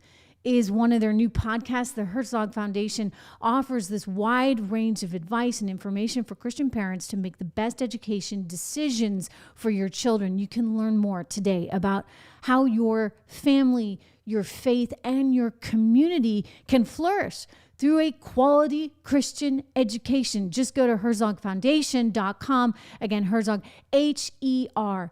is one of their new podcasts. The Herzog Foundation offers this wide range of advice and information for Christian parents to make the best education decisions for your children. You can learn more today about how your family, your faith, and your community can flourish through a quality Christian education. Just go to herzogfoundation.com. Again, Herzog, Herzog,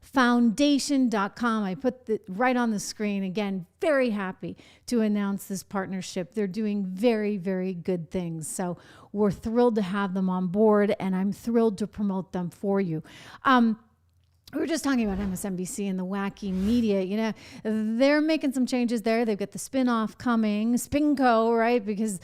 foundation.com. I put it right on the screen. Again, very happy to announce this partnership. They're doing very, very good things. So we're thrilled to have them on board, and I'm thrilled to promote them for you. We were just talking about MSNBC and the wacky media. You know, they're making some changes there. They've got the spinoff coming, Spinco, right? Because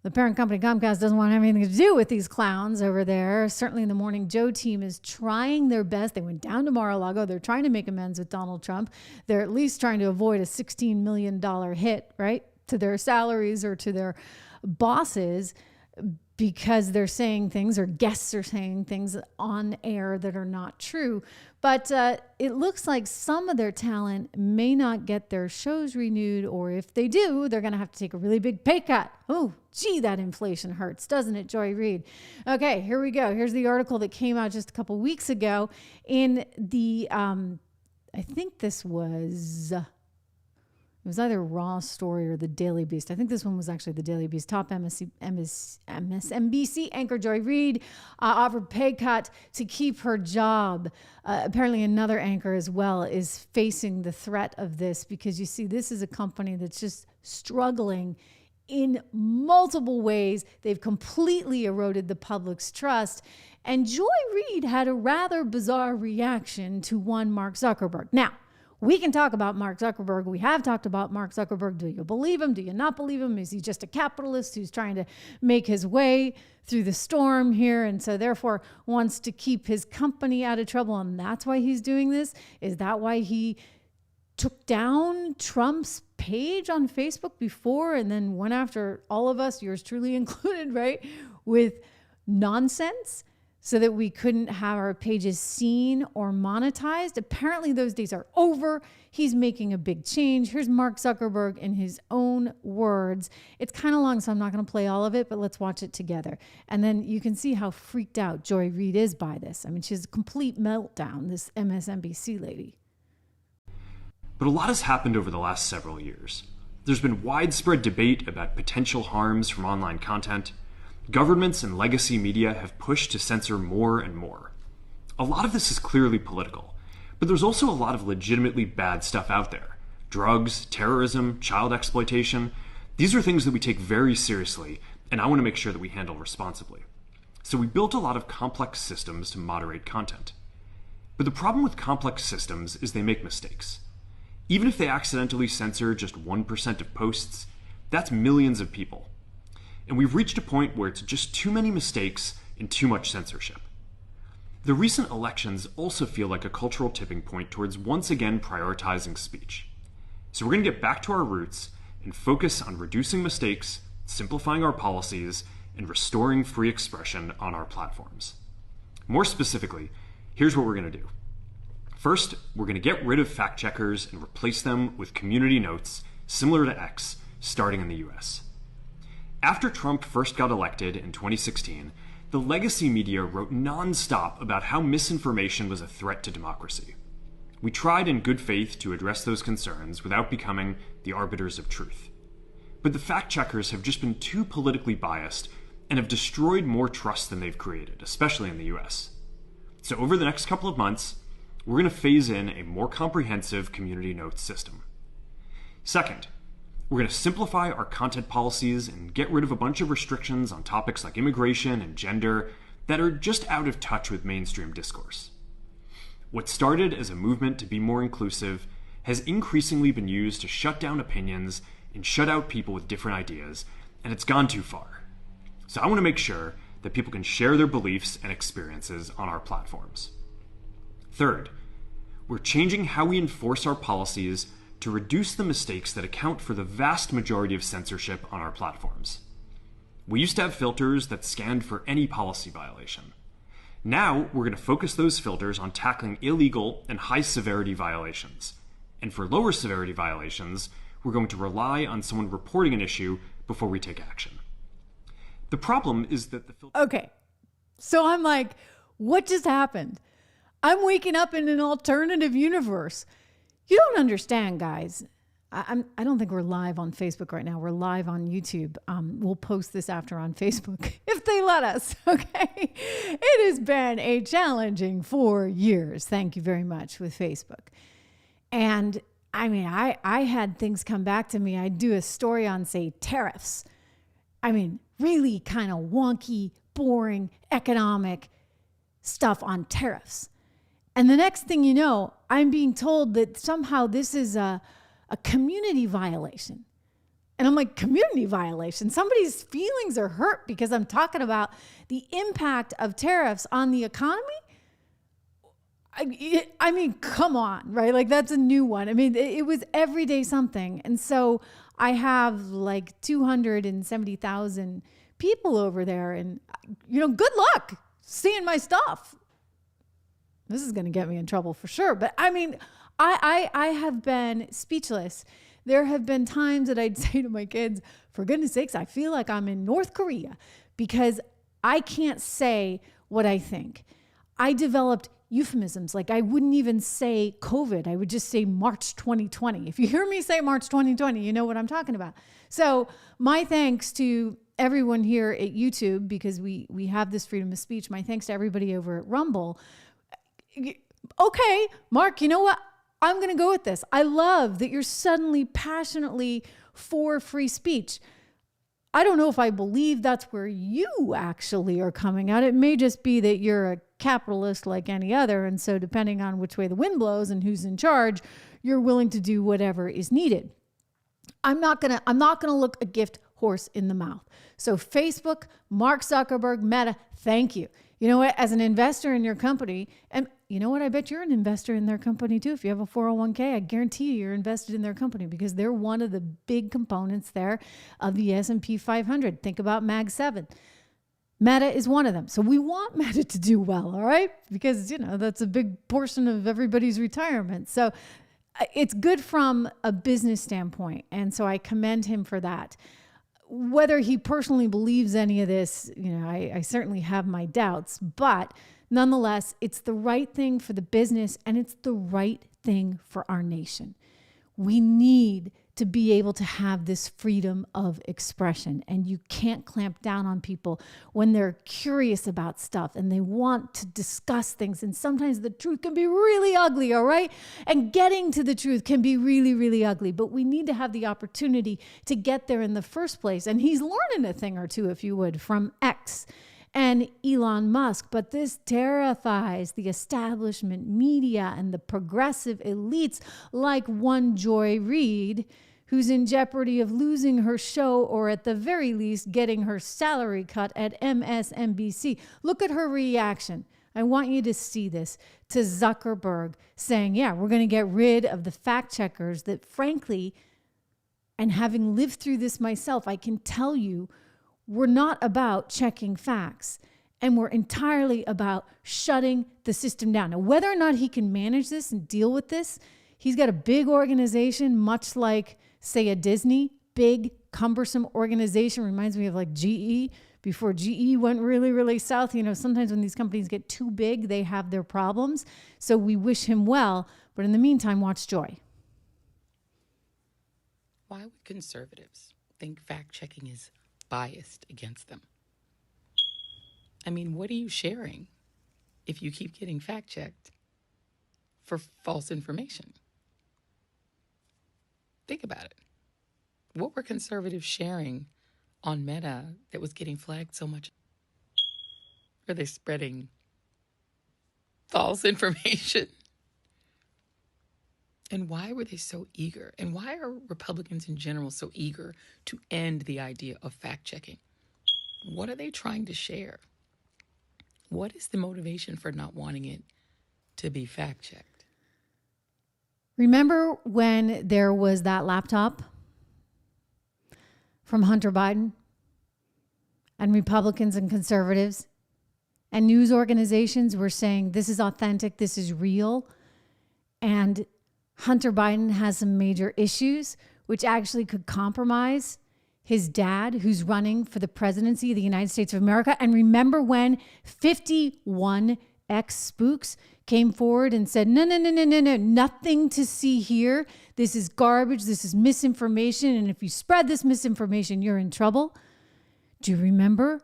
the parent company Comcast doesn't want to have anything to do with these clowns over there. Certainly in the Morning Joe team is trying their best. They went down to Mar-a-Lago. They're trying to make amends with Donald Trump. They're at least trying to avoid a $16 million hit, right, to their salaries or to their bosses, because they're saying things, or guests are saying things on air that are not true. But it looks like some of their talent may not get their shows renewed, or if they do, they're going to have to take a really big pay cut. Oh, gee, that inflation hurts, doesn't it, Joy Reid? Okay, here we go. Here's the article that came out just a couple weeks ago in the, I think this was... It was either Raw Story or the Daily Beast. I think this one was actually the Daily Beast. Top MSNBC anchor Joy Reid offered pay cut to keep her job. Apparently another anchor as well is facing the threat of this, because you see, this is a company that's just struggling in multiple ways. They've completely eroded the public's trust. And Joy Reid had a rather bizarre reaction to one Mark Zuckerberg. Now, we can talk about Mark Zuckerberg. We have talked about Mark Zuckerberg. Do you believe him? Do you not believe him? Is he just a capitalist who's trying to make his way through the storm here, and so therefore wants to keep his company out of trouble, and that's why he's doing this? Is that why he took down Trump's page on Facebook before and then went after all of us, yours truly included, right, with nonsense, so that we couldn't have our pages seen or monetized? Apparently those days are over. He's making a big change. Here's Mark Zuckerberg in his own words. It's kind of long, so I'm not going to play all of it, but let's watch it together. And then you can see how freaked out Joy Reid is by this. I mean, she has a complete meltdown, this MSNBC lady. But a lot has happened over the last several years. There's been widespread debate about potential harms from online content. Governments and legacy media have pushed to censor more and more. A lot of this is clearly political, but there's also a lot of legitimately bad stuff out there. Drugs, terrorism, child exploitation. These are things that we take very seriously, and I want to make sure that we handle responsibly. So we built a lot of complex systems to moderate content. But the problem with complex systems is they make mistakes. Even if they accidentally censor just 1% of posts, that's millions of people. And we've reached a point where it's just too many mistakes and too much censorship. The recent elections also feel like a cultural tipping point towards once again prioritizing speech. So we're going to get back to our roots and focus on reducing mistakes, simplifying our policies, and restoring free expression on our platforms. More specifically, here's what we're going to do. First, we're going to get rid of fact checkers and replace them with community notes similar to X, starting in the US. After Trump first got elected in 2016, the legacy media wrote nonstop about how misinformation was a threat to democracy. We tried in good faith to address those concerns without becoming the arbiters of truth. But the fact checkers have just been too politically biased and have destroyed more trust than they've created, especially in the US. So over the next couple of months, we're going to phase in a more comprehensive community notes system. Second, we're going to simplify our content policies and get rid of a bunch of restrictions on topics like immigration and gender that are just out of touch with mainstream discourse. What started as a movement to be more inclusive has increasingly been used to shut down opinions and shut out people with different ideas, and it's gone too far. So I want to make sure that people can share their beliefs and experiences on our platforms. Third, we're changing how we enforce our policies to reduce the mistakes that account for the vast majority of censorship on our platforms. We used to have filters that scanned for any policy violation. Now, we're going to focus those filters on tackling illegal and high-severity violations. And for lower severity violations, we're going to rely on someone reporting an issue before we take action. The problem is that the filter... Okay, so I'm like, what just happened? I'm waking up in an alternative universe. You don't understand, guys. I don't think we're live on Facebook right now. We're live on YouTube. We'll post this after on Facebook if they let us, okay? It has been a challenging 4 years, thank you very much, with Facebook. And I mean, I had things come back to me. I'd do a story on, say, tariffs. I mean, really kind of wonky, boring, economic stuff on tariffs. And the next thing you know, I'm being told that somehow this is a community violation. And I'm like, community violation? Somebody's feelings are hurt because I'm talking about the impact of tariffs on the economy? I mean, come on, right? Like, that's a new one. I mean, it was everyday something. And so I have like 270,000 people over there. And, you know, good luck seeing my stuff. This is going to get me in trouble for sure. But I mean, I have been speechless. There have been times that I'd say to my kids, for goodness sakes, I feel like I'm in North Korea because I can't say what I think. I developed euphemisms. Like, I wouldn't even say COVID. I would just say March 2020. If you hear me say March 2020, you know what I'm talking about. So my thanks to everyone here at YouTube, because we have this freedom of speech. My thanks to everybody over at Rumble. Okay, Mark, you know what? I'm going to go with this. I love that you're suddenly passionately for free speech. I don't know if I believe that's where you actually are coming out. It may just be that you're a capitalist like any other. And so depending on which way the wind blows and who's in charge, you're willing to do whatever is needed. I'm not going to look a gift horse in the mouth. So Facebook, Mark Zuckerberg, Meta, thank you. You know what? As an investor in your company, and you know what? I bet you're an investor in their company too. If you have a 401k, I guarantee you're invested in their company because they're one of the big components there of the S&P 500. Think about Mag 7. Meta is one of them. So we want Meta to do well, all right? Because, you know, that's a big portion of everybody's retirement. So it's good from a business standpoint. And so I commend him for that. Whether he personally believes any of this, you know, I certainly have my doubts, but nonetheless, it's the right thing for the business and it's the right thing for our nation. We need to be able to have this freedom of expression, and you can't clamp down on people when they're curious about stuff and they want to discuss things. And sometimes the truth can be really ugly, all right? And getting to the truth can be really, really ugly, but we need to have the opportunity to get there in the first place. And he's learning a thing or two, if you would, from X. and Elon Musk, but this terrifies the establishment media and the progressive elites like one Joy Reid, who's in jeopardy of losing her show or at the very least getting her salary cut at MSNBC. Look at her reaction. I want you to see this, to Zuckerberg saying, yeah, we're going to get rid of the fact checkers that, frankly, and having lived through this myself, I can tell you, we're not about checking facts, and we're entirely about shutting the system down. Now, whether or not he can manage this and deal with this, he's got a big organization, much like, say, a Disney, big, cumbersome organization. Reminds me of like GE. Before GE went really, really south, you know, sometimes when these companies get too big, they have their problems. So we wish him well, but in the meantime, watch Joy. Why would conservatives think fact-checking is biased against them? I mean, what are you sharing if you keep getting fact-checked for false information? Think about it. What were conservatives sharing on Meta that was getting flagged so much? Are they spreading false information? And why were they so eager? And why are Republicans in general so eager to end the idea of fact-checking? What are they trying to share? What is the motivation for not wanting it to be fact-checked? Remember when there was that laptop from Hunter Biden and Republicans and conservatives and news organizations were saying, this is authentic, this is real, and Hunter Biden has some major issues, which actually could compromise his dad, who's running for the presidency of the United States of America. And remember when 51 ex-spooks came forward and said, no, nothing to see here. This is garbage. This is misinformation. And if you spread this misinformation, you're in trouble. Do you remember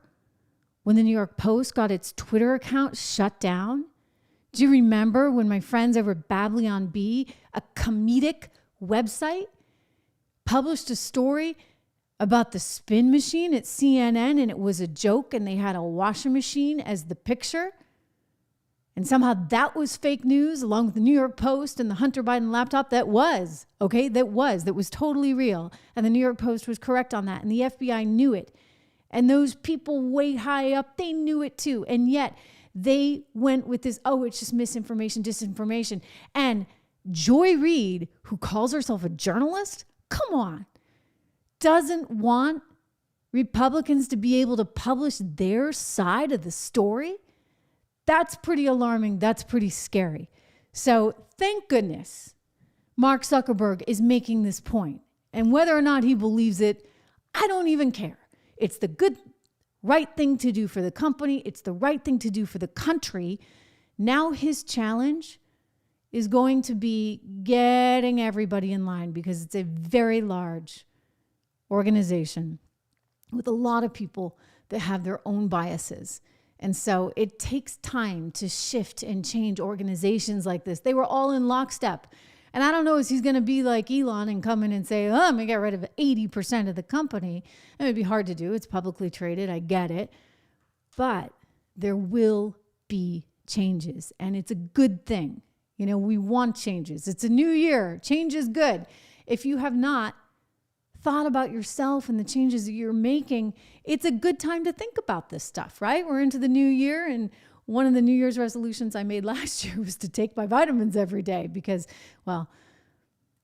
when the New York Post got its Twitter account shut down? Do you remember when my friends over at Babylon Bee, a comedic website, published a story about the spin machine at CNN, and it was a joke, and they had a washing machine as the picture? And somehow that was fake news, along with the New York Post and the Hunter Biden laptop. That was totally real. And the New York Post was correct on that. And the FBI knew it. And those people way high up, they knew it too. And yet they went with this, oh, it's just misinformation, disinformation. And Joy Reid, who calls herself a journalist, come on, doesn't want Republicans to be able to publish their side of the story? That's pretty alarming. That's pretty scary. So thank goodness Mark Zuckerberg is making this point. And whether or not he believes it, I don't even care. It's the right thing to do for the company. It's the right thing to do for the country. Now his challenge is going to be getting everybody in line, because it's a very large organization with a lot of people that have their own biases. And so it takes time to shift and change organizations like this. They were all in lockstep. And I don't know if he's going to be like Elon and come in and say, oh, I'm going to get rid of 80% of the company. It would be hard to do. It's publicly traded. I get it. But there will be changes. And it's a good thing. You know, we want changes. It's a new year. Change is good. If you have not thought about yourself and the changes that you're making, it's a good time to think about this stuff, right? We're into the new year, and one of the New Year's resolutions I made last year was to take my vitamins every day because, well,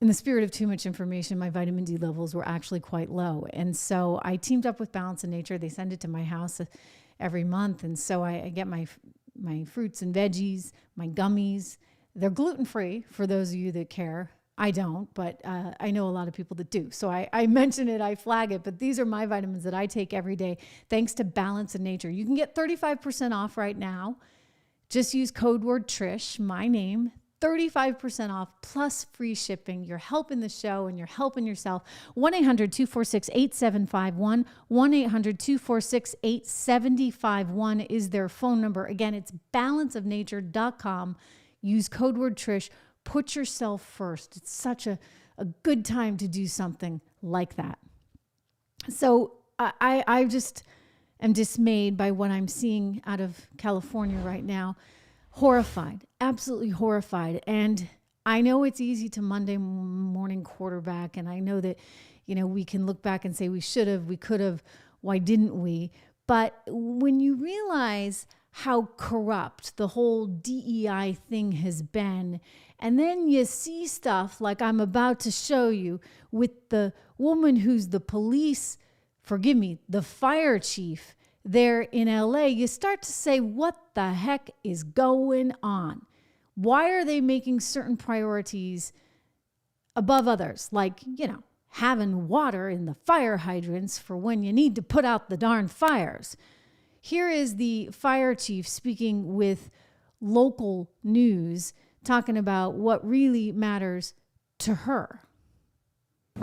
in the spirit of too much information, my vitamin D levels were actually quite low. And so I teamed up with Balance in Nature. They send it to my house every month. And so I get my fruits and veggies, my gummies. They're gluten-free for those of you that care. I don't, but I know a lot of people that do. So I mention it, I flag it, but these are my vitamins that I take every day, thanks to Balance in Nature. You can get 35% off right now. Just use code word Trish, my name, 35% off plus free shipping. You're helping the show and you're helping yourself. 1-800-246-8751. 1-800-246-8751 is their phone number. Again, it's balanceofnature.com. Use code word Trish. Put yourself first. It's such a good time to do something like that. So I just am dismayed by what I'm seeing out of California right now. Horrified, absolutely horrified. And I know it's easy to Monday morning quarterback, and I know that, we can look back and say we should have, we could have, why didn't we? But when you realize how corrupt the whole DEI thing has been, and then you see stuff like I'm about to show you with the woman who's the police, the fire chief there in LA, you start to say, what the heck is going on? Why are they making certain priorities above others? Like, having water in the fire hydrants for when you need to put out the darn fires. Here is the fire chief speaking with local news, talking about what really matters to her.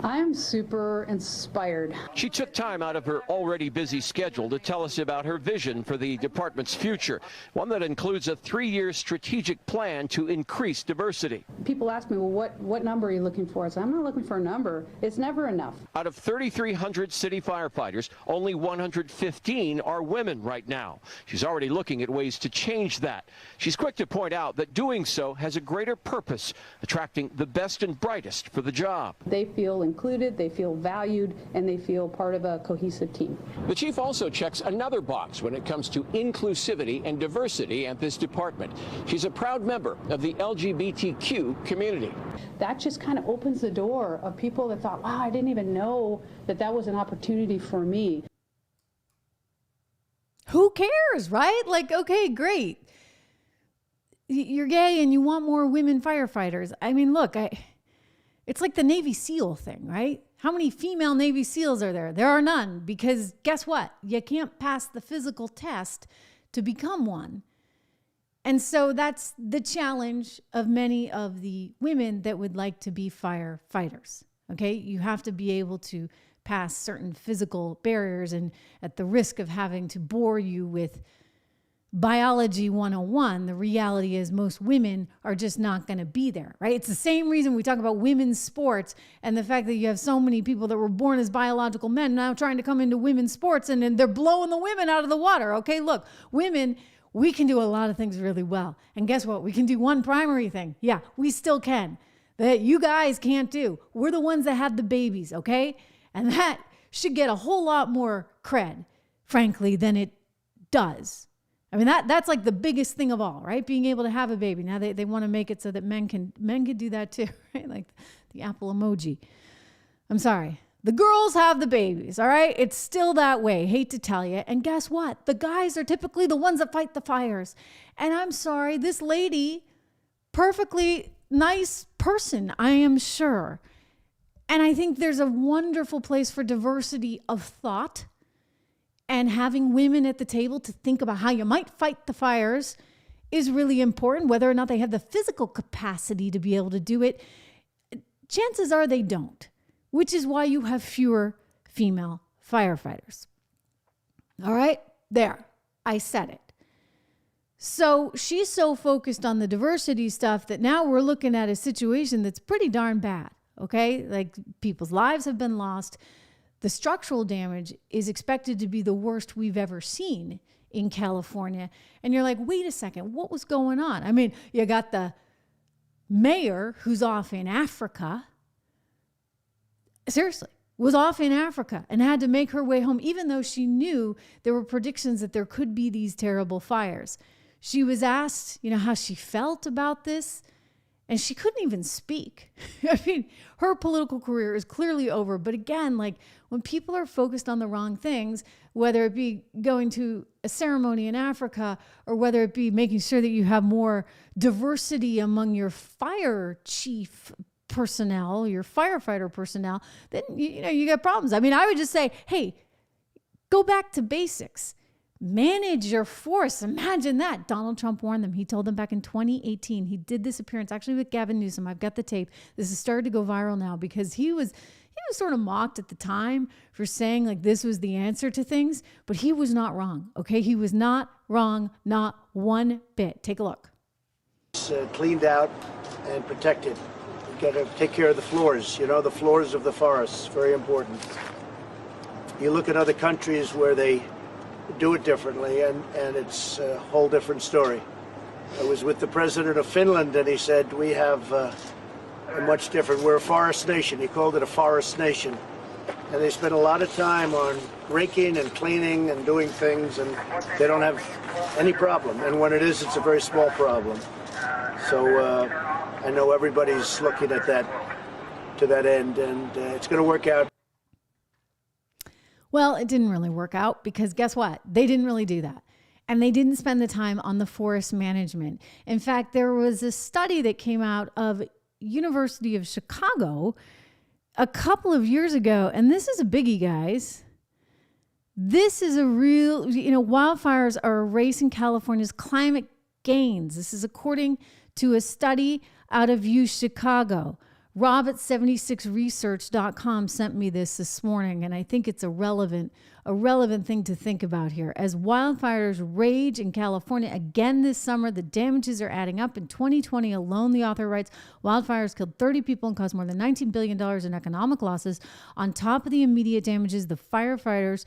I am super inspired. She took time out of her already busy schedule to tell us about her vision for the department's future, one that includes a 3-year strategic plan to increase diversity. People ask me, well, what number are you looking for? I say, I'm not looking for a number. It's never enough. Out of 3,300 city firefighters, only 115 are women right now. She's already looking at ways to change that. She's quick to point out that doing so has a greater purpose, attracting the best and brightest for the job. They feel included, they feel valued, and they feel part of a cohesive team. The chief also checks another box when it comes to inclusivity and diversity at this department. She's a proud member of the LGBTQ community. That just kind of opens the door of people that thought, wow, I didn't even know that was an opportunity for me. Who cares, right? Like, okay, great. You're gay and you want more women firefighters. I mean, look, it's like the Navy SEAL thing, right? How many female Navy SEALs are there? There are none, because guess what? You can't pass the physical test to become one. And so that's the challenge of many of the women that would like to be firefighters, okay? You have to be able to pass certain physical barriers, and at the risk of having to bore you with Biology 101, the reality is most women are just not going to be there, right? It's the same reason we talk about women's sports and the fact that you have so many people that were born as biological men now trying to come into women's sports, and they're blowing the women out of the water. Okay, look, women, we can do a lot of things really well. And guess what? We can do one primary thing. Yeah, we still can. That you guys can't do. We're the ones that had the babies, okay? And that should get a whole lot more cred, frankly, than it does. I mean, that's like the biggest thing of all, right? Being able to have a baby. Now they want to make it so that men can do that too, right? Like the Apple emoji. I'm sorry. The girls have the babies, all right? It's still that way. Hate to tell you. And guess what? The guys are typically the ones that fight the fires. And I'm sorry, this lady, perfectly nice person, I am sure. And I think there's a wonderful place for diversity of thought. And having women at the table to think about how you might fight the fires is really important, whether or not they have the physical capacity to be able to do it. Chances are they don't, which is why you have fewer female firefighters. All right, there, I said it. So she's so focused on the diversity stuff that now we're looking at a situation that's pretty darn bad, okay? Like people's lives have been lost. The structural damage is expected to be the worst we've ever seen in California. And you're like, wait a second, what was going on? I mean, you got the mayor who's off in Africa. Seriously, was off in Africa and had to make her way home, even though she knew there were predictions that there could be these terrible fires. She was asked, how she felt about this. And she couldn't even speak. I mean, her political career is clearly over. But again, like when people are focused on the wrong things, whether it be going to a ceremony in Africa or whether it be making sure that you have more diversity among your fire chief personnel, your firefighter personnel, then, you got problems. I mean, I would just say, hey, go back to basics. Manage your force. Imagine that. Donald Trump warned them. He told them back in 2018. He did this appearance actually with Gavin Newsom. I've got the tape. This has started to go viral now because he was sort of mocked at the time for saying like this was the answer to things, but he was not wrong. Okay, he was not wrong, not one bit. Take a look. It's cleaned out and protected. We've got to take care of the floors. The floors of the forests. Very important. You look at other countries where they do it differently, and it's a whole different story. I was with the president of Finland, and he said, we have a much different, we're a forest nation. He called it a forest nation. And they spend a lot of time on raking and cleaning and doing things, and they don't have any problem. And when it is, it's a very small problem. So I know everybody's looking at that, to that end, and it's going to work out. Well, it didn't really work out because guess what? They didn't really do that. And they didn't spend the time on the forest management. In fact, there was a study that came out of University of Chicago a couple of years ago, and this is a biggie, guys. This is a real, wildfires are erasing California's climate gains. This is according to a study out of U Chicago. Rob at 76research.com sent me this morning, and I think it's a relevant thing to think about here. As wildfires rage in California again this summer, the damages are adding up. In 2020 alone, the author writes, wildfires killed 30 people and caused more than $19 billion in economic losses. On top of the immediate damages, the wildfires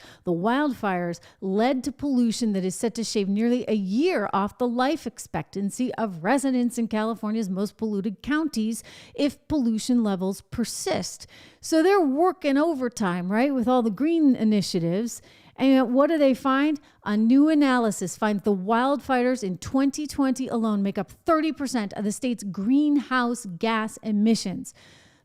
led to pollution that is set to shave nearly a year off the life expectancy of residents in California's most polluted counties if pollution levels persist. So they're working overtime, right, with all the green initiatives. And what do they find? A new analysis finds the wildfires in 2020 alone make up 30% of the state's greenhouse gas emissions.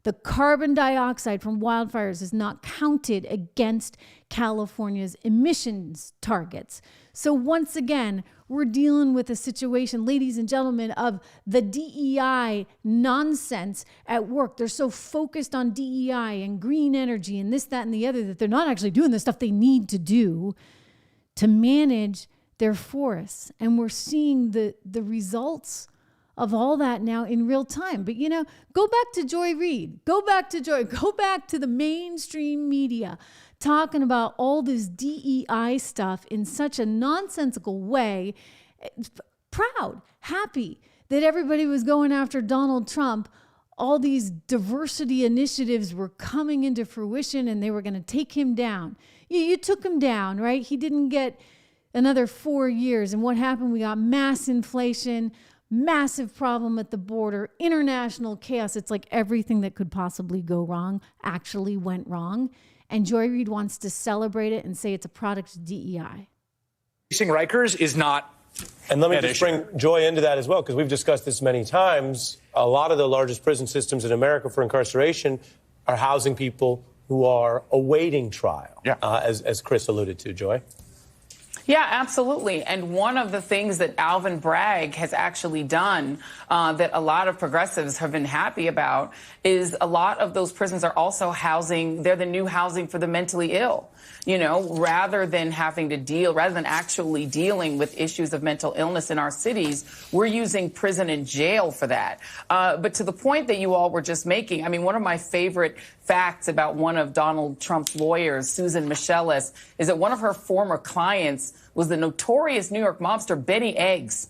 The carbon dioxide from wildfires is not counted against California's emissions targets. So once again, we're dealing with a situation, ladies and gentlemen, of the DEI nonsense at work. They're so focused on DEI and green energy and this, that, and the other that they're not actually doing the stuff they need to do to manage their forests. And we're seeing the results of all that now in real time. But, go back to Joy Reid. Go back to the mainstream media talking about all this DEI stuff in such a nonsensical way. Proud, happy that everybody was going after Donald Trump. All these diversity initiatives were coming into fruition and they were going to take him down. You took him down, right? He didn't get another 4 years. And what happened? We got mass inflation, massive problem at the border, international chaos. It's like everything that could possibly go wrong actually went wrong. And Joy Reid wants to celebrate it and say it's a product of DEI. Rikers is not. And let me just bring Joy into that as well, because we've discussed this many times. A lot of the largest prison systems in America for incarceration are housing people who are awaiting trial, as Chris alluded to. Joy? Yeah, absolutely. And one of the things that Alvin Bragg has actually done that a lot of progressives have been happy about is a lot of those prisons are also housing. They're the new housing for the mentally ill. Rather than actually dealing with issues of mental illness in our cities, we're using prison and jail for that. But to the point that you all were just making, I mean, one of my favorite facts about one of Donald Trump's lawyers, Susan Michelis, is that one of her former clients was the notorious New York mobster Benny Eggs.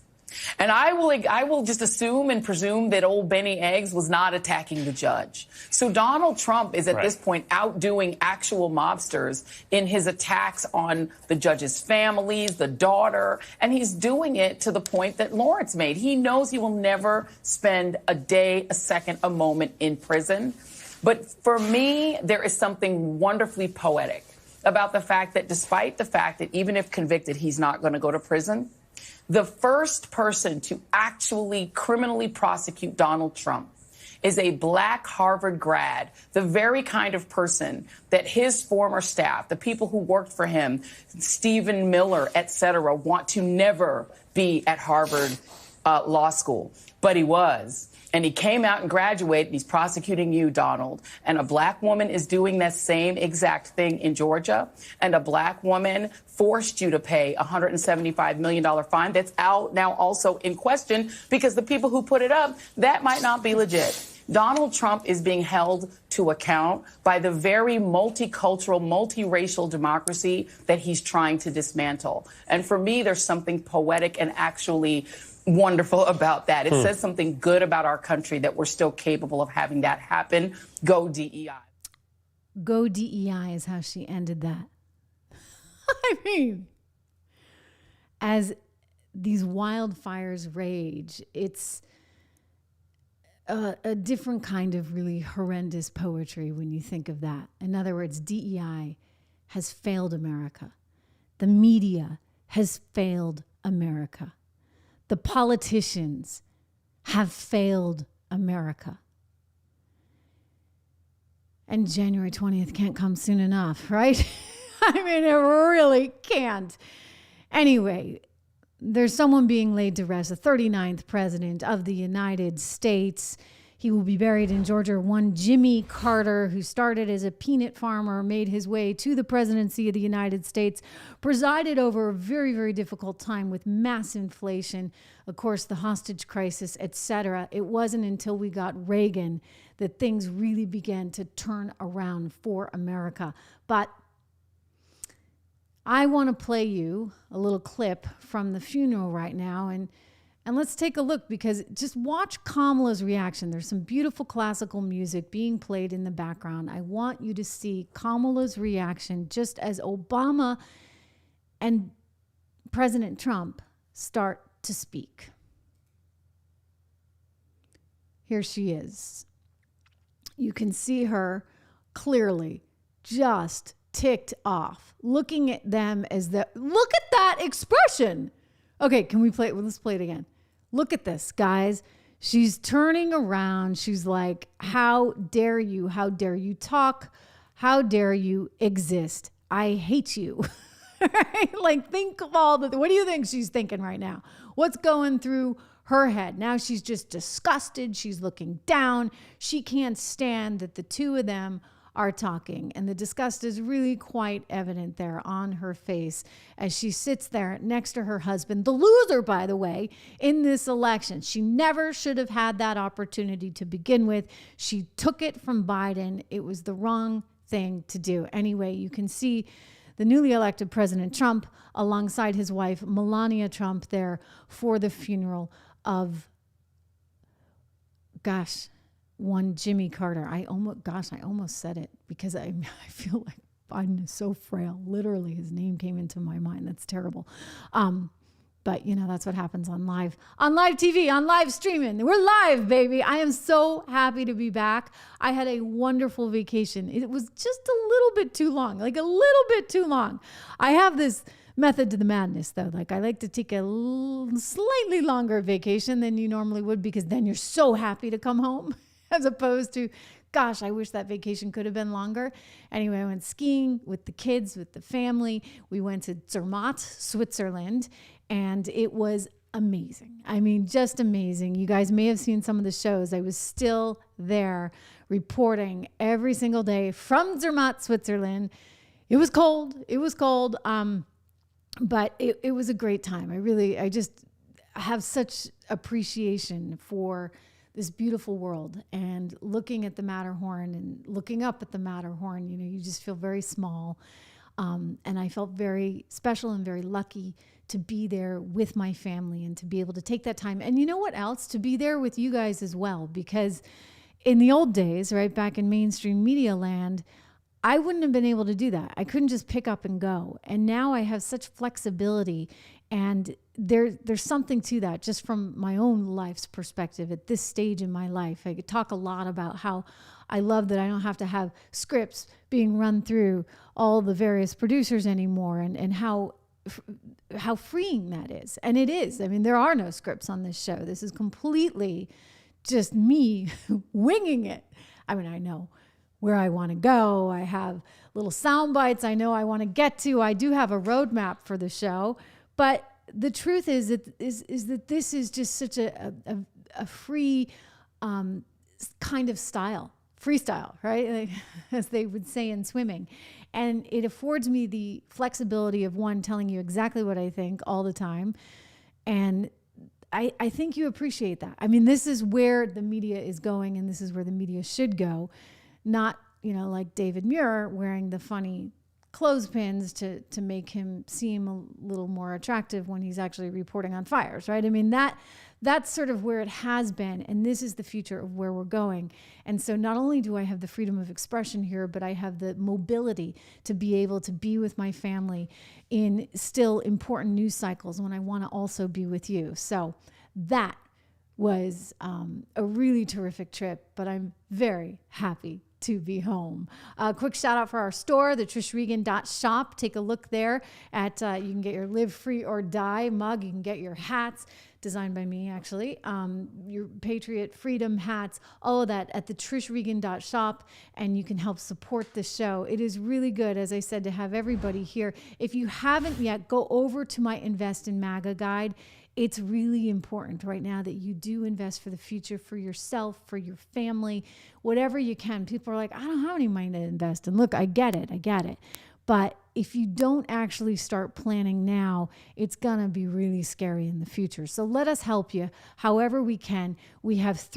And I will just assume and presume that old Benny Eggs was not attacking the judge. So Donald Trump is at this point outdoing actual mobsters in his attacks on the judge's families, the daughter, and he's doing it to the point that Lawrence made. He knows he will never spend a day, a second, a moment in prison. But for me, there is something wonderfully poetic about the fact that despite the fact that even if convicted, he's not going to go to prison, the first person to actually criminally prosecute Donald Trump is a black Harvard grad, the very kind of person that his former staff, the people who worked for him, Stephen Miller, et cetera, want to never be at Harvard Law School. But he was. And he came out and graduated, and he's prosecuting you, Donald. And a black woman is doing that same exact thing in Georgia. And a black woman forced you to pay a $175 million fine that's out now also in question because the people who put it up, that might not be legit. Donald Trump is being held to account by the very multicultural, multiracial democracy that he's trying to dismantle. And for me, there's something poetic and actually wonderful about that. It says something good about our country that we're still capable of having that happen. Go DEI. Go DEI is how she ended that. I mean, as these wildfires rage, it's a different kind of really horrendous poetry when you think of that. In other words, DEI has failed America. The media has failed America. The politicians have failed America. And January 20th can't come soon enough, right? I mean, it really can't. Anyway, there's someone being laid to rest, the 39th president of the United States. He will be buried in Georgia. One Jimmy Carter, who started as a peanut farmer, made his way to the presidency of the United States, presided over a very, very difficult time with mass inflation, of course, the hostage crisis, etc. It wasn't until we got Reagan that things really began to turn around for America. But I want to play you a little clip from the funeral right now, and let's take a look, because just watch Kamala's reaction. There's some beautiful classical music being played in the background. I want you to see Kamala's reaction just as Obama and President Trump start to speak. Here she is. You can see her clearly just ticked off, looking at them as the, look at that expression. Okay, can we play it? Well, let's play it again. Look at this, guys. She's turning around. She's like, how dare you? How dare you talk? How dare you exist? I hate you. Like, think of all the, what do you think she's thinking right now? What's going through her head? Now she's just disgusted. She's looking down. She can't stand that the two of them are talking. And the disgust is really quite evident there on her face as she sits there next to her husband, the loser, by the way, in this election. She never should have had that opportunity to begin with. She took it from Biden. It was the wrong thing to do. Anyway, you can see the newly elected President Trump alongside his wife, Melania Trump, there for the funeral of, one Jimmy Carter. I almost said it because I feel like Biden is so frail. Literally, his name came into my mind. That's terrible. But you know, that's what happens on live TV, on live streaming. We're live, baby. I am so happy to be back. I had a wonderful vacation. It was just a little bit too long, like a little bit too long. I have this method to the madness, though. Like, I like to take a slightly longer vacation than you normally would, because then you're so happy to come home. As opposed to, gosh, I wish that vacation could have been longer. Anyway, I went skiing with the kids, with the family. We went to Zermatt, Switzerland, and it was amazing. I mean, just amazing. You guys may have seen some of the shows. I was still there reporting every single day from Zermatt, Switzerland. It was cold. But it was a great time. I just have such appreciation for this beautiful world, and looking at the Matterhorn and looking up at the Matterhorn, you know, you just feel very small. And I felt very special and very lucky to be there with my family and to be able to take that time. And you know what else? To be there with you guys as well, because in the old days, right back in mainstream media land, I wouldn't have been able to do that. I couldn't just pick up and go. And now I have such flexibility, and there's something to that just from my own life's perspective at this stage in my life. I could talk a lot about how I love that I don't have to have scripts being run through all the various producers anymore, and how freeing that is. And it is. I mean, there are no scripts on this show. This is completely just me winging it. I mean, I know where I want to go. I have little sound bites I know I want to get to. I do have a roadmap for the show, but the truth is that this is just such a free kind of style, freestyle, right? Like, as they would say in swimming. And it affords me the flexibility of, one, telling you exactly what I think all the time. And I think you appreciate that. I mean, this is where the media is going, and this is where the media should go. Not, you know, like David Muir wearing the funny clothespins to make him seem a little more attractive when he's actually reporting on fires, right? I mean, that's sort of where it has been, and this is the future of where we're going. And so not only do I have the freedom of expression here, but I have the mobility to be able to be with my family in still important news cycles when I want to also be with you. So that was a really terrific trip, but I'm very happy to be home. Quick shout out for our store, the trishregan.shop. Take a look there at, you can get your Live Free or Die mug. You can get your hats, designed by me actually, your Patriot Freedom hats, all of that at the trishregan.shop, and you can help support the show. It is really good, as I said, to have everybody here. If you haven't yet, go over to my Invest in MAGA guide. It's really important right now that you do invest for the future, for yourself, for your family, whatever you can. People are like, I don't have any money to invest. And look, I get it. But if you don't actually start planning now, it's going to be really scary in the future. So let us help you however we can. We have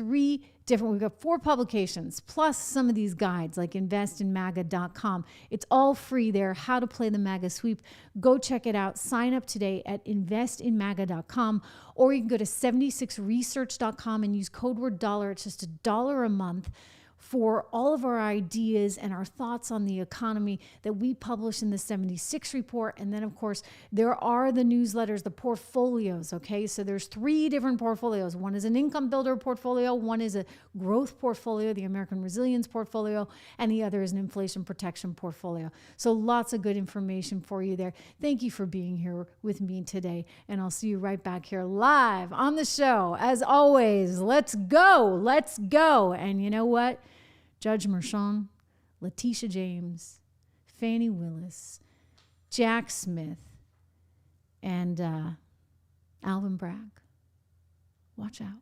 we've got 4 publications, plus some of these guides like investinmaga.com. It's all free there, how to play the MAGA sweep. Go check it out. Sign up today at investinmaga.com, or you can go to 76research.com and use code word $. It's just $1 a month for all of our ideas and our thoughts on the economy that we publish in the 76 report. And then, of course, there are the newsletters, the portfolios, okay? So there's 3 different portfolios. One is an income builder portfolio, one is a growth portfolio, the American Resilience portfolio, and the other is an inflation protection portfolio. So lots of good information for you there. Thank you for being here with me today, and I'll see you right back here live on the show. As always, let's go. And you know what? Judge Mershon, Letitia James, Fannie Willis, Jack Smith, and Alvin Bragg. Watch out.